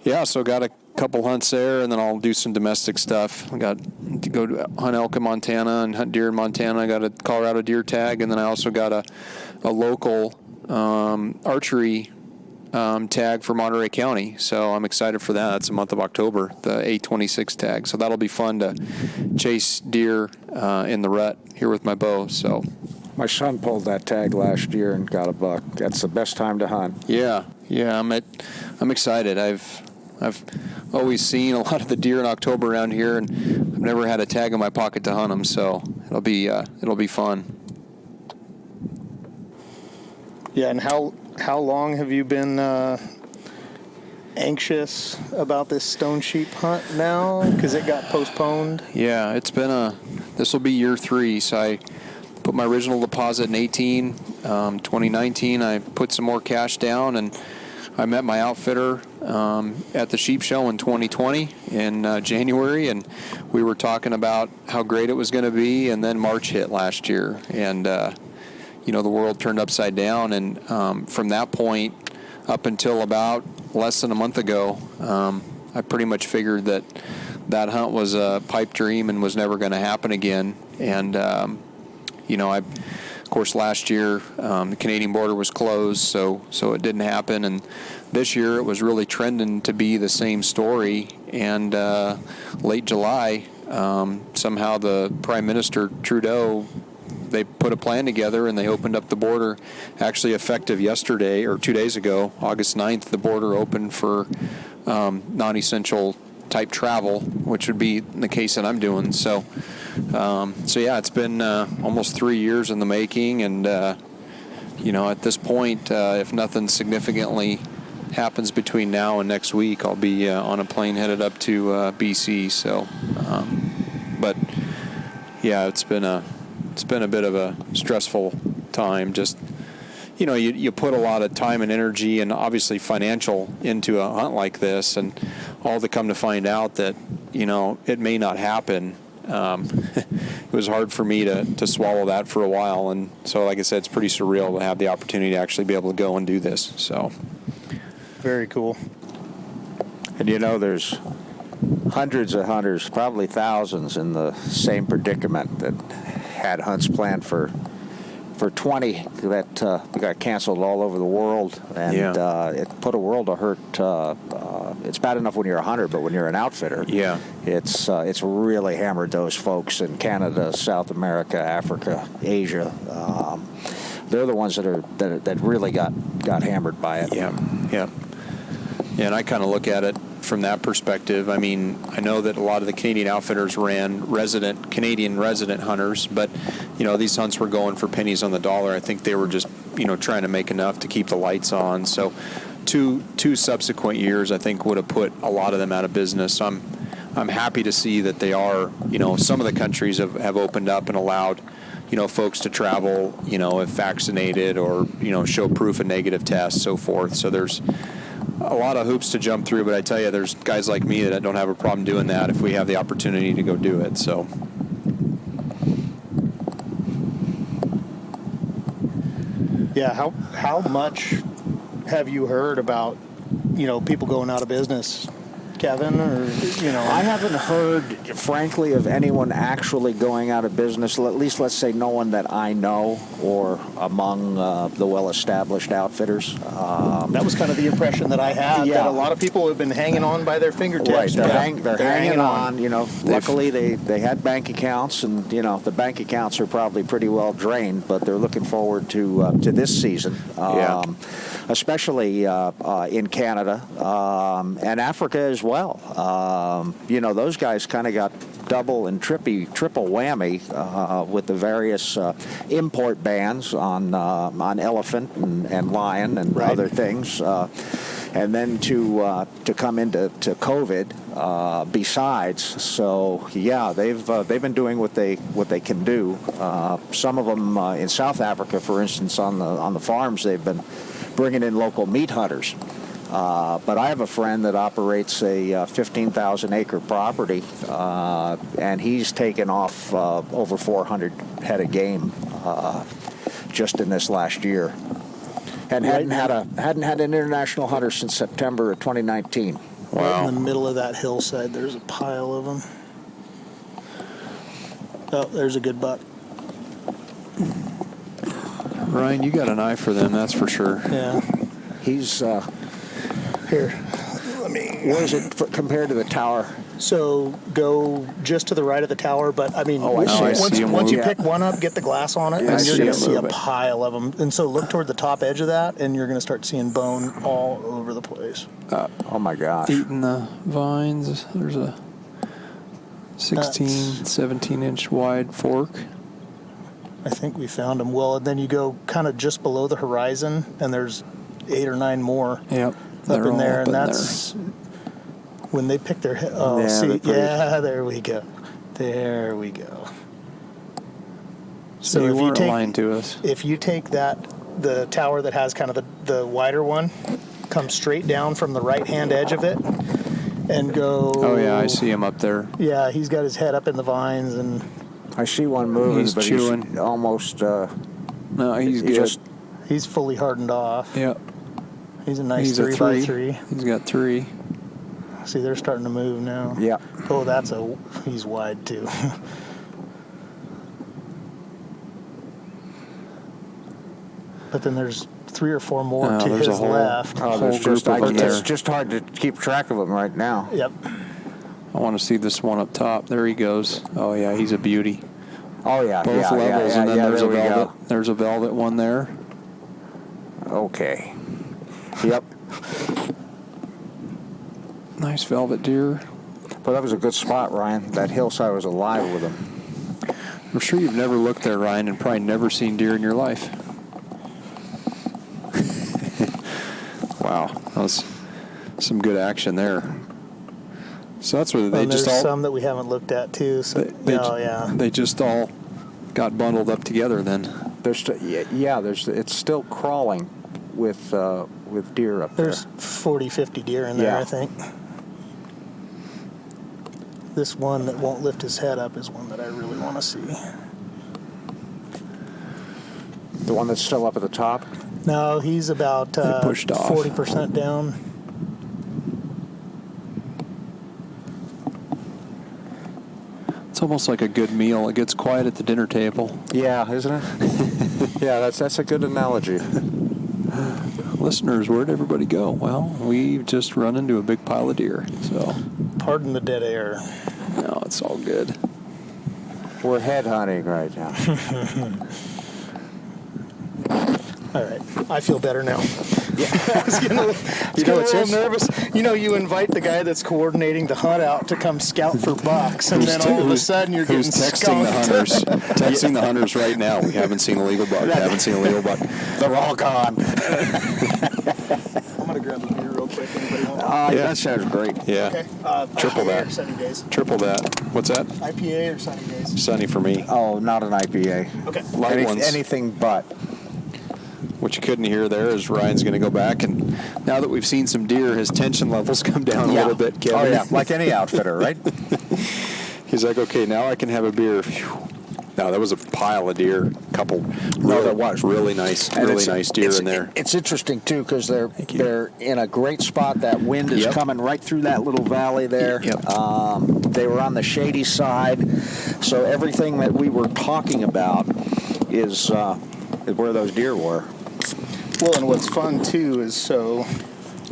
yeah, so got a couple hunts there, and then I'll do some domestic stuff. I got to go to hunt elk in Montana and hunt deer in Montana. I got a Colorado deer tag, and then I also got a local archery tag for Monterey County. So I'm excited for that. That's the month of October, the A26 tag. So that'll be fun to chase deer in the rut here with my bow. So My son pulled that tag last year and got a buck. That's the best time to hunt. Yeah, I'm excited. I've always seen a lot of the deer in October around here, and I've never had a tag in my pocket to hunt them. So it'll be fun. Yeah, and how long have you been anxious about this stone sheep hunt now? Because it got postponed. Yeah, this will be year 3. So I put my original deposit in 18. 2019, I put some more cash down, and I met my outfitter at the sheep show in 2020 in January, and we were talking about how great it was going to be, and then March hit last year, and the world turned upside down, and from that point up until about less than a month ago, I pretty much figured that hunt was a pipe dream and was never going to happen again. And of course, last year the Canadian border was closed, so it didn't happen. And this year it was really trending to be the same story. And late July, somehow the Prime Minister Trudeau, they put a plan together and they opened up the border. Actually, effective yesterday or 2 days ago, August 9th, the border opened for non-essential type travel, which would be the case that I'm doing. So yeah, it's been almost 3 years in the making, and at this point, if nothing significantly happens between now and next week, I'll be on a plane headed up to BC. So, but yeah, it's been a bit of a stressful time. Just you put a lot of time and energy and obviously financial into a hunt like this, and all to come to find out that it may not happen. It was hard for me to swallow that for a while, and so like I said, it's pretty surreal to have the opportunity to actually be able to go and do this. So very cool. And there's hundreds of hunters, probably thousands, in the same predicament that had hunts planned for 20 that got canceled all over the world, and it put a world of hurt. It's bad enough when you're a hunter, but when you're an outfitter, it's really hammered those folks in Canada, South America, Africa, Asia. They're the ones that really got hammered by it. Yeah, and I kind of look at it from that perspective. I mean, I know that a lot of the Canadian outfitters ran Canadian resident hunters, but these hunts were going for pennies on the dollar. I think they were just trying to make enough to keep the lights on. So two subsequent years, I think, would have put a lot of them out of business. So I'm happy to see that they are, some of the countries have opened up and allowed folks to travel, if vaccinated or show proof of negative tests, so forth. So there's a lot of hoops to jump through, but I tell you, there's guys like me that don't have a problem doing that if we have the opportunity to go do it. So Yeah, how much have you heard about, people going out of business, Kevin, or, I haven't heard, frankly, of anyone actually going out of business, at least let's say no one that I know or among the well-established outfitters. That was kind of the impression that I had, Yeah. that a lot of people have been hanging on by their fingertips. Right, they're but hanging on. Luckily, they had bank accounts, and the bank accounts are probably pretty well drained. But they're looking forward to this season, especially in Canada and Africa as well. Those guys kind of got double and triple whammy with the various import bans on elephant and lion and other things. And then to come into COVID besides, so they've been doing what they can do. Some of them in South Africa, for instance, on the farms, they've been bringing in local meat hunters. But I have a friend that operates a 15,000 acre property, and he's taken off over 400 head of game just in this last year. And hadn't had an international hunter since September of 2019. Right in the middle of that hillside, there's a pile of them. Oh, there's a good buck. Ryan, you got an eye for them, that's for sure. Yeah. He's Here, let me. where is it compared to the tower? So go just to the right of the tower, but I mean, I see 'em once you move. pick one up, get the glass on it, Yeah, I and you're see going 'em to see a moving. pile of them. And so look toward the top edge of that, and you're going to start seeing bone all over the place. Oh my gosh! Eating the vines. There's a 16, 17-inch wide fork. I think we found them. Well, and then you go kind of just below the horizon, and there's 8 or 9 more Yep. up They're in there, all up and in that's when they pick their head. Oh, Yeah, see, they're pretty- there we go. There we go. So So you if you weren't take lying to us. if you take the tower that has kind of the wider one, come straight down from the right hand edge of it, and go. Oh, yeah, I see him up there. Yeah, he's got his head up in the vines, and I see one moving, He's but chewing. he's almost. No, he's he good. just- he's fully hardened off. Yep. He's a nice He's a 3x3. He's got 3. See, they're starting to move now. Yeah. Oh, he's wide too. But then there's 3 or 4 more Oh, to there's his a whole- left. Oh, there's Whole just group of them it's there. just hard to keep track of them right now. Yep. I want to see this one up top. There he goes. Oh, yeah, he's a beauty. Oh yeah, Both yeah, levels, yeah, and then yeah, there's there a we go. velvet. There's a velvet one there. Okay. Yep. Nice velvet deer. But that was a good spot, Ryan. That hillside was alive with them. I'm sure you've never looked there, Ryan, and probably never seen deer in your life. Wow, that was some good action there. So that's where they And just there's all some that we haven't looked at too. So they just all got bundled up together then. There's it's still crawling with deer up There's there. 40, 50 deer in there, Yeah. I think. This one that won't lift his head up is one that I really want to see. The one that's still up at the top. No, he's about pushed off. 40% down. It's almost like a good meal. It gets quiet at the dinner table. Yeah, isn't it? Yeah, that's a good analogy. Listeners, where'd everybody go? Well, we've just run into a big pile of deer. So, Pardon the dead air. no, it's all good. We're head hunting right now. All right, I feel better now. Yeah. I was getting a it's little just- nervous. You invite the guy that's coordinating the hunt out to come scout for bucks, and then all of a sudden you're getting Who's texting the skunked. hunters? Texting the hunters right now. We haven't seen a legal buck. Haven't seen a legal buck. They're all gone. I'm gonna grab a beer real quick. Anybody want one? Yeah. That sounds great. Yeah. Okay. Triple IPA that. Or sunny days. Triple that. What's that? IPA or sunny days. Sunny for me. Oh, not an IPA. Okay. Light ones. Anything but. What you couldn't hear there is Ryan's going to go back, and now that we've seen some deer, his tension levels come down a little bit, Kevin. Oh yeah, like any outfitter, right? He's like, okay, now I can have a beer. Phew. No, that was a pile of deer. couple. there was really nice deer in there. It's interesting too because they're in a great spot. That wind is coming right through that little valley there. They were on the shady side, so everything that we were talking about is where those deer were. Well, and what's fun too is so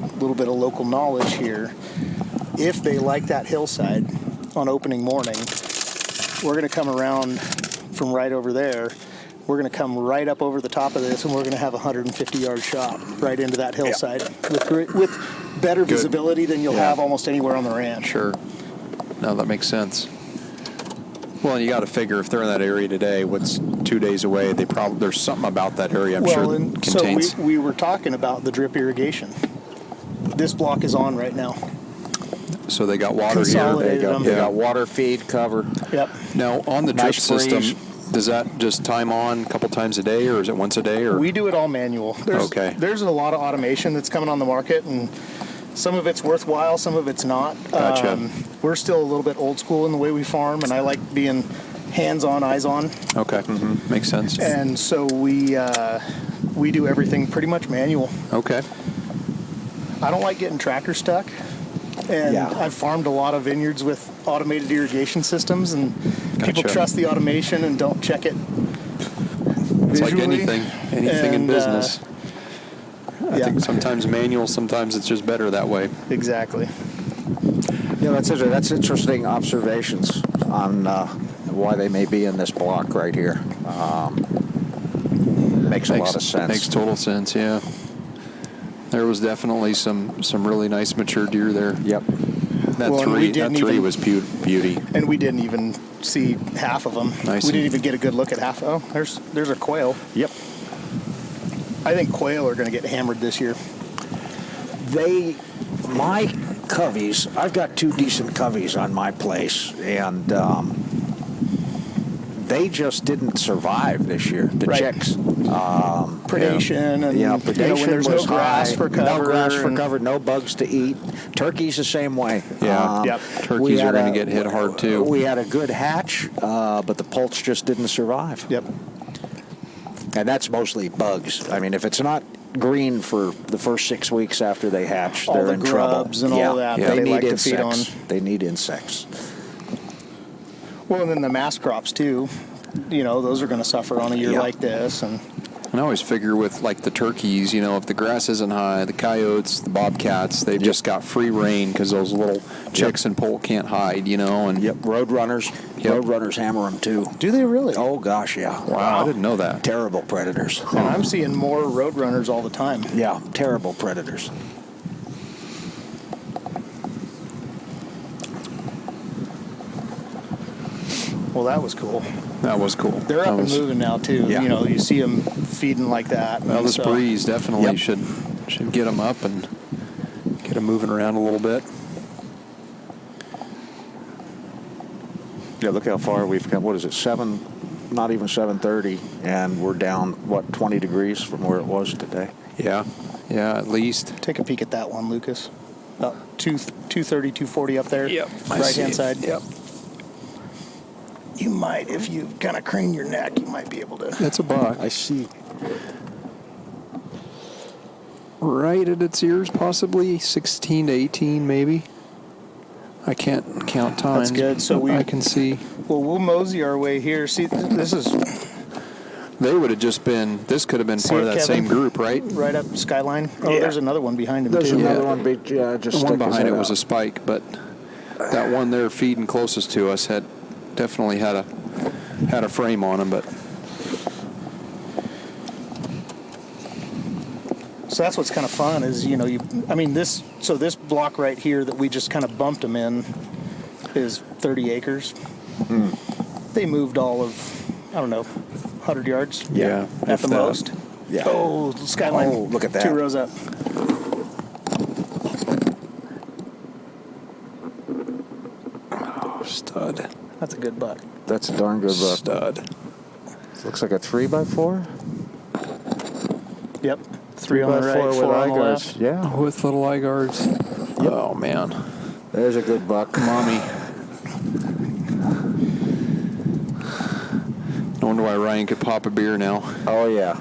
a little bit of local knowledge here. If they like that hillside on opening morning, we're going to come around from right over there. We're going to come right up over the top of this, and we're going to have a 150-yard shot right into that hillside with better visibility than you'll have almost anywhere on the ranch. Sure. No, that makes sense. Well, you got to figure if they're in that area today, what's 2 days away, there's something about that area I'm sure and that contains. So we were talking about the drip irrigation. This block is on right now. So they got water here. They got water feed cover. Yep. Now, on the drip system, does that just time on a couple times a day, or is it once a day? Or we do it all manual. There's a lot of automation that's coming on the market, and some of it's worthwhile, some of it's not. Gotcha. We're still a little bit old school in the way we farm, and I like being hands-on, eyes-on. Okay. Makes sense. And so we do everything pretty much manual. Okay. I don't like getting tractor stuck. And I've farmed a lot of vineyards with automated irrigation systems, and people trust the automation and don't check it visually. It's like anything in business. I think sometimes manual, sometimes it's just better that way. Exactly. Yeah, that's interesting observations on why they may be in this block right here. Makes a lot of sense. Makes total sense, yeah. There was definitely some really nice mature deer there. Yep. That three was beauty. And we didn't even see half of them. Nice. We didn't even get a good look at half. Oh, there's a quail. Yep. I think quail are going to get hammered this year. My coveys, I've got 2 decent coveys on my place, and they just didn't survive this year. The chicks. Predation and predation when there's was no grass for cover. No grass for cover, no bugs to eat. Turkeys the same way. Yeah, turkeys are going to get hit hard too. We had a good hatch, but the poults just didn't survive. Yep. And that's mostly bugs. I mean, if it's not green for the first 6 weeks after they hatch, all they're the in trouble. grubs and all that. They need like insects. to feed on. They need insects. Well, and then the mass crops too. Those are going to suffer on a year like this. And I always figure with like the turkeys, if the grass isn't high, the coyotes, the bobcats, they've just got free reign because those little chicks and poult can't hide, and Roadrunners hammer them too. Do they really? Oh gosh, yeah. Wow, I didn't know that. Terrible predators. And I'm seeing more roadrunners all the time. Yeah, terrible predators. Well, that was cool. That was cool. They're up and moving now too. Yeah. You see them feeding like that. Well, this breeze definitely should get them up and get them moving around a little bit. Yeah, look how far we've come. What is it? Not even 7:30, and we're down 20 degrees from where it was today. Yeah, at least. Take a peek at that one, Lucas. About 230, 240 up there. Yep. Right hand side. Yep. You might, if you kind of crane your neck, you might be able to. That's a buck. I see. Right at its ears, possibly 16 to 18, maybe. I can't count times. That's good. So I can see. Well, we'll mosey our way here. See, this is. They would have just been. This could have been part of that same group, right? Right up Skyline. Oh, there's another one behind him. There's too. another one. Just the one behind it was out. a spike, but that one there feeding closest to us had definitely had a frame on him, but. So that's what's kind of fun is, this block right here that we just kind of bumped them in is 30 acres. They moved all of, 100 yards. Yeah. At the most. Yeah. Oh, Skyline. Oh, look at that. 2 rows up. Oh, stud. That's a good buck. That's a darn good buck. Stud. Looks like a 3x4. Yep. 3 on the right, 3x4 4 on the guards. left. Yeah. With little eye guards. Yep. Oh, man. There's a good buck. Mommy. wonder why Ryan could pop a beer now. Oh yeah.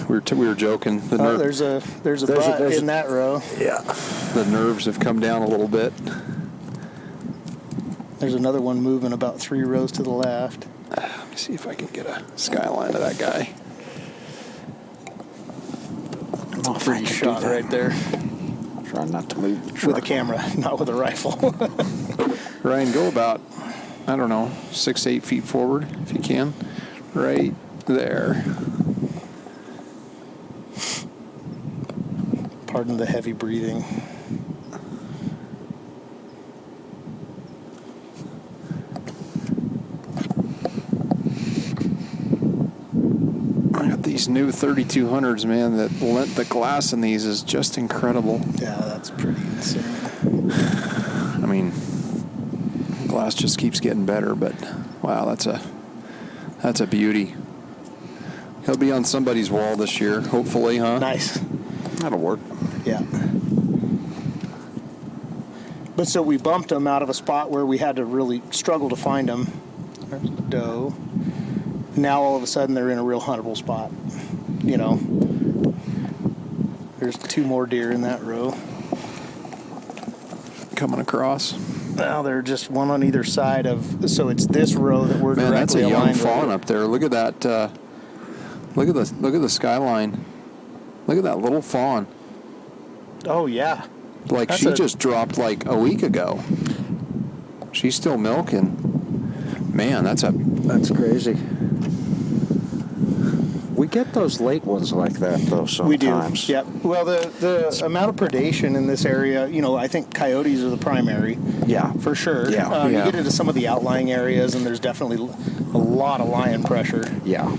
We were joking. There's a butt in that row. Yeah. The nerves have come down a little bit. There's another one moving about 3 rows to the left. Let me see if I can get a skyline of that guy. Pretty shot right there. Try not to move the truck. With a camera, not with a rifle. Ryan, go about, I don't know, 6 to 8 feet forward if you can. Right there. Pardon the heavy breathing. I got these new 3200s, man. The glass in these is just incredible. Yeah, that's pretty insane. I mean, glass just keeps getting better, but wow, that's a beauty. He'll be on somebody's wall this year, hopefully, huh? Nice. That'll work. Yeah. But so we bumped them out of a spot where we had to really struggle to find them. There's a doe. Now all of a sudden they're in a real huntable spot. You know. There's 2 more deer in that row. Coming across. Now they're just one on either side of. So it's this row that we're Man, that's a directly young aligned fawn with. up there. Look at that. Look at the skyline. Look at that little fawn. Oh yeah. Like That's she just dropped like a week ago. She's still milking. Man, that's crazy. We get those late ones like that though sometimes. We do. Yep. Well, the amount of predation in this area, you know, I think coyotes are the primary. Yeah. For sure. Yeah. You get into some of the outlying areas, and there's definitely a lot of lion pressure. Yeah.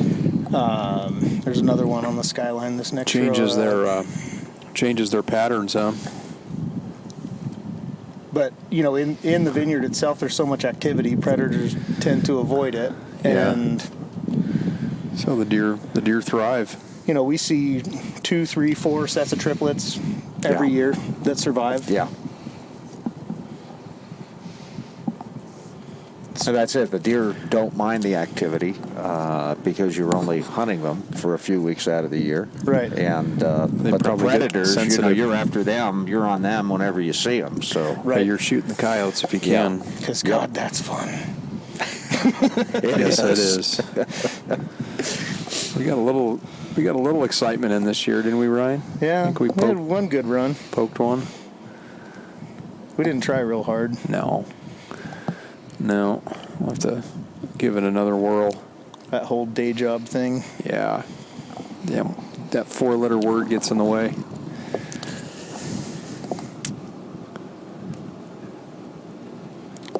There's another one on the skyline. This next changes row. changes their patterns, huh? But you know, in the vineyard itself, there's so much activity. Predators tend to avoid it, Yeah. and So the deer thrive. you know, we see 2, 3, 4 sets of triplets every Yeah. year that survive. Yeah. So that's it. The deer don't mind the activity because you're only hunting them for a few weeks out of the year. Right. And but the probably get predators, sensitive. you're after them. You're on them whenever you see them. So Right. Hey, you're shooting the coyotes if you can. Because God, that's fun. Yes, it is. We got a little excitement in this year, didn't we, Ryan? Yeah. I think we had one good run. poked one. We didn't try real hard. No. We'll have to give it another whirl. That whole day job thing. Yeah. That 4-letter word gets in the way.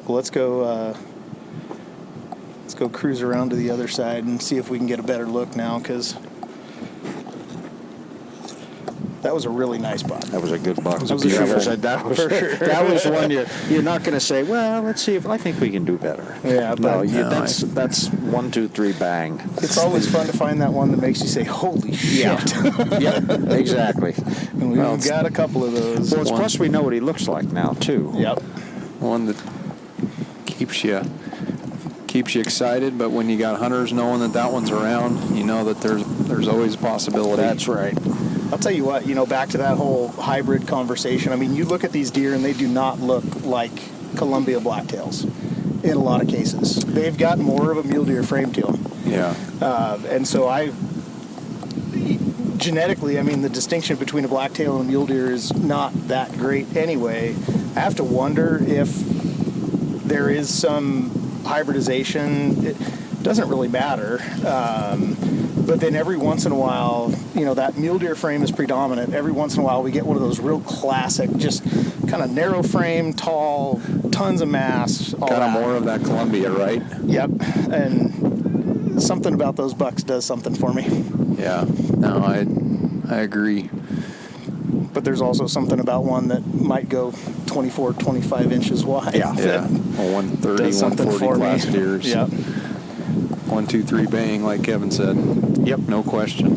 Well, let's go cruise around to the other side and see if we can get a better look now, because that was a really nice buck. that was a good buck. That was a beautiful one. That was one you're not going to say, well, let's see if I think we can do better. Yeah, No, but that's 1, 2, 3, bang. it's always fun to find that one that makes you say, holy shit. Yeah, exactly. And we've got a couple of those. Well, plus we know what he looks like now too. Yep. One that keeps you excited, but when you got hunters knowing that one's around, you know that there's always a possibility. That's right. I'll tell you what, back to that whole hybrid conversation. I mean, you look at these deer and they do not look like Columbia blacktails in a lot of cases. They've got more of a mule deer frame to them. Yeah. And so genetically, I mean, the distinction between a blacktail and a mule deer is not that great anyway. I have to wonder if there is some hybridization. It doesn't really matter. But then every once in a while, that mule deer frame is predominant. Every once in a while, we get one of those real classic, just kind of narrow frame, tall, tons of mass. Kind of more of that Columbia, right? Yep. And something about those bucks does something for me. Yeah. No, I agree. But there's also something about one that might go 24, 25 inches wide. Yeah. Yeah. 130, Does something 140 for class me. deers. Yep. 1, 2, 3, bang, like Kevin said. Yep. No question.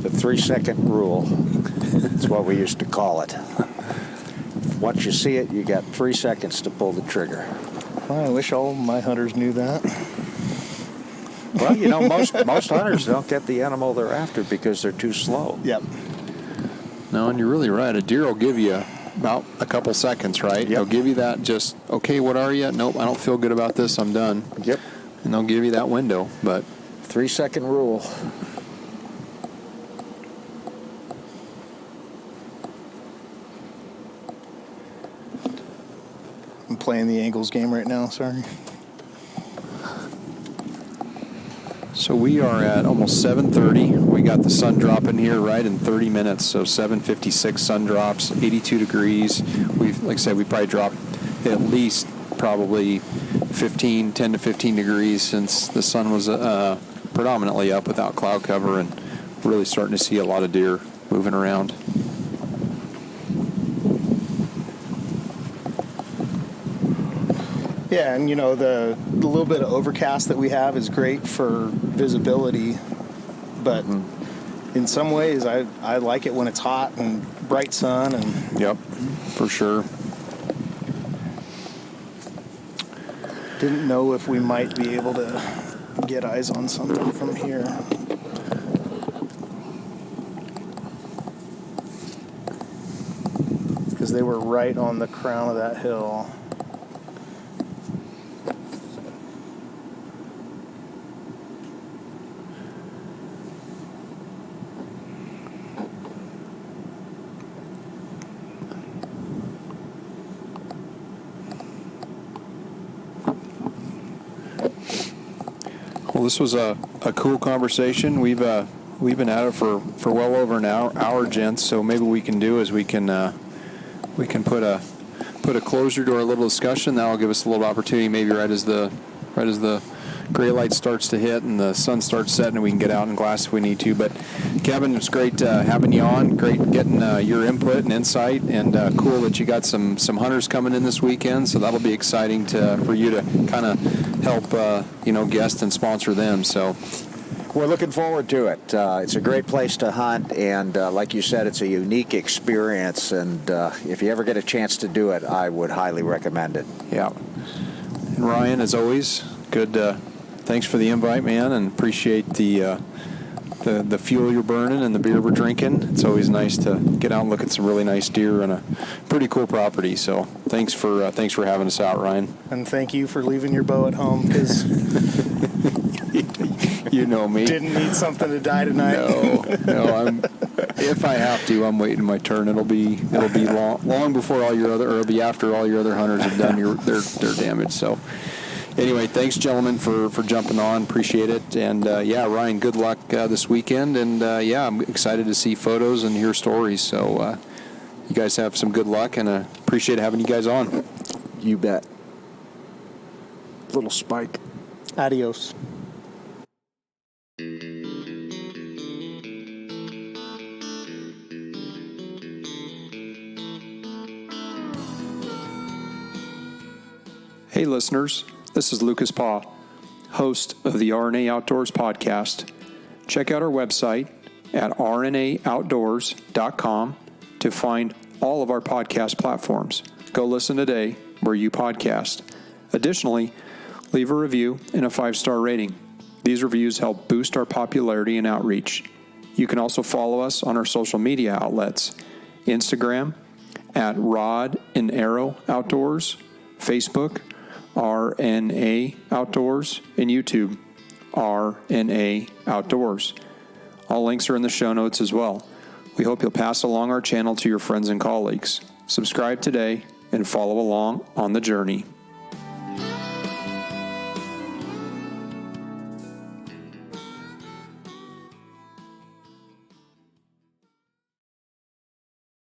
The 3-second rule. That's what we used to call it. Once you see it, you got 3 seconds to pull the trigger. I wish all my hunters knew that. Well, most hunters don't get the animal they're after because they're too slow. Yep. No, and you're really right. A deer will give you about a couple seconds, right? Yep. They'll give you that just, okay, what are you? Nope, I don't feel good about this. I'm done. Yep. And they'll give you that window. But 3-second rule. I'm playing the angles game right now, sorry. so we are at almost 7:30. We got the sun dropping here right in 30 minutes. So 7:56 sun drops, 82 degrees. Like I said, we probably dropped at least probably 10 to 15 degrees since the sun was predominantly up without cloud cover, and really starting to see a lot of deer moving around. Yeah, and the little bit of overcast that we have is great for visibility, but in some ways I like it when it's hot and bright sun. And Yep, for sure. didn't know if we might be able to get eyes on something from here. Because they were right on the crown of that hill. Well, this was a cool conversation. We've been at it for well over an hour, gents. So maybe what we can do is we can put a closure to our little discussion. That'll give us a little opportunity, maybe right as the gray light starts to hit and the sun starts setting, and we can get out and glass if we need to. But Kevin, it's great having you on. Great getting your input and insight, and cool that you got some hunters coming in this weekend. So that'll be exciting for you to kind of help guest and sponsor them. So We're looking forward to it. It's a great place to hunt, and like you said, it's a unique experience. And if you ever get a chance to do it, I would highly recommend it. yeah. And Ryan, as always, good. Thanks for the invite, man, and appreciate the fuel you're burning and the beer we're drinking. It's always nice to get out and look at some really nice deer on a pretty cool property. So thanks for having us out, Ryan. And thank you for leaving your bow at home, because You know me. didn't need something to die tonight. No. If I have to, I'm waiting my turn. It'll be long before it'll be after all your other hunters have done their damage. So. Anyway, thanks, gentlemen, for jumping on. Appreciate it. And, Ryan, good luck this weekend. And, I'm excited to see photos and hear stories. So you guys have some good luck, and appreciate having you guys on. You bet. Little spike. Adios. Hey, listeners. This is Lucas Paw, host of the RNA Outdoors podcast. Check out our website at rnaoutdoors.com to find all of our podcast platforms. Go listen today where you podcast. Additionally, leave a review and a 5-star rating. These reviews help boost our popularity and outreach. You can also follow us on our social media outlets: Instagram at Rod and Arrow Outdoors, Facebook RNA Outdoors, and YouTube RNA Outdoors. All links are in the show notes as well. We hope you'll pass along our channel to your friends and colleagues. Subscribe today and follow along on the journey.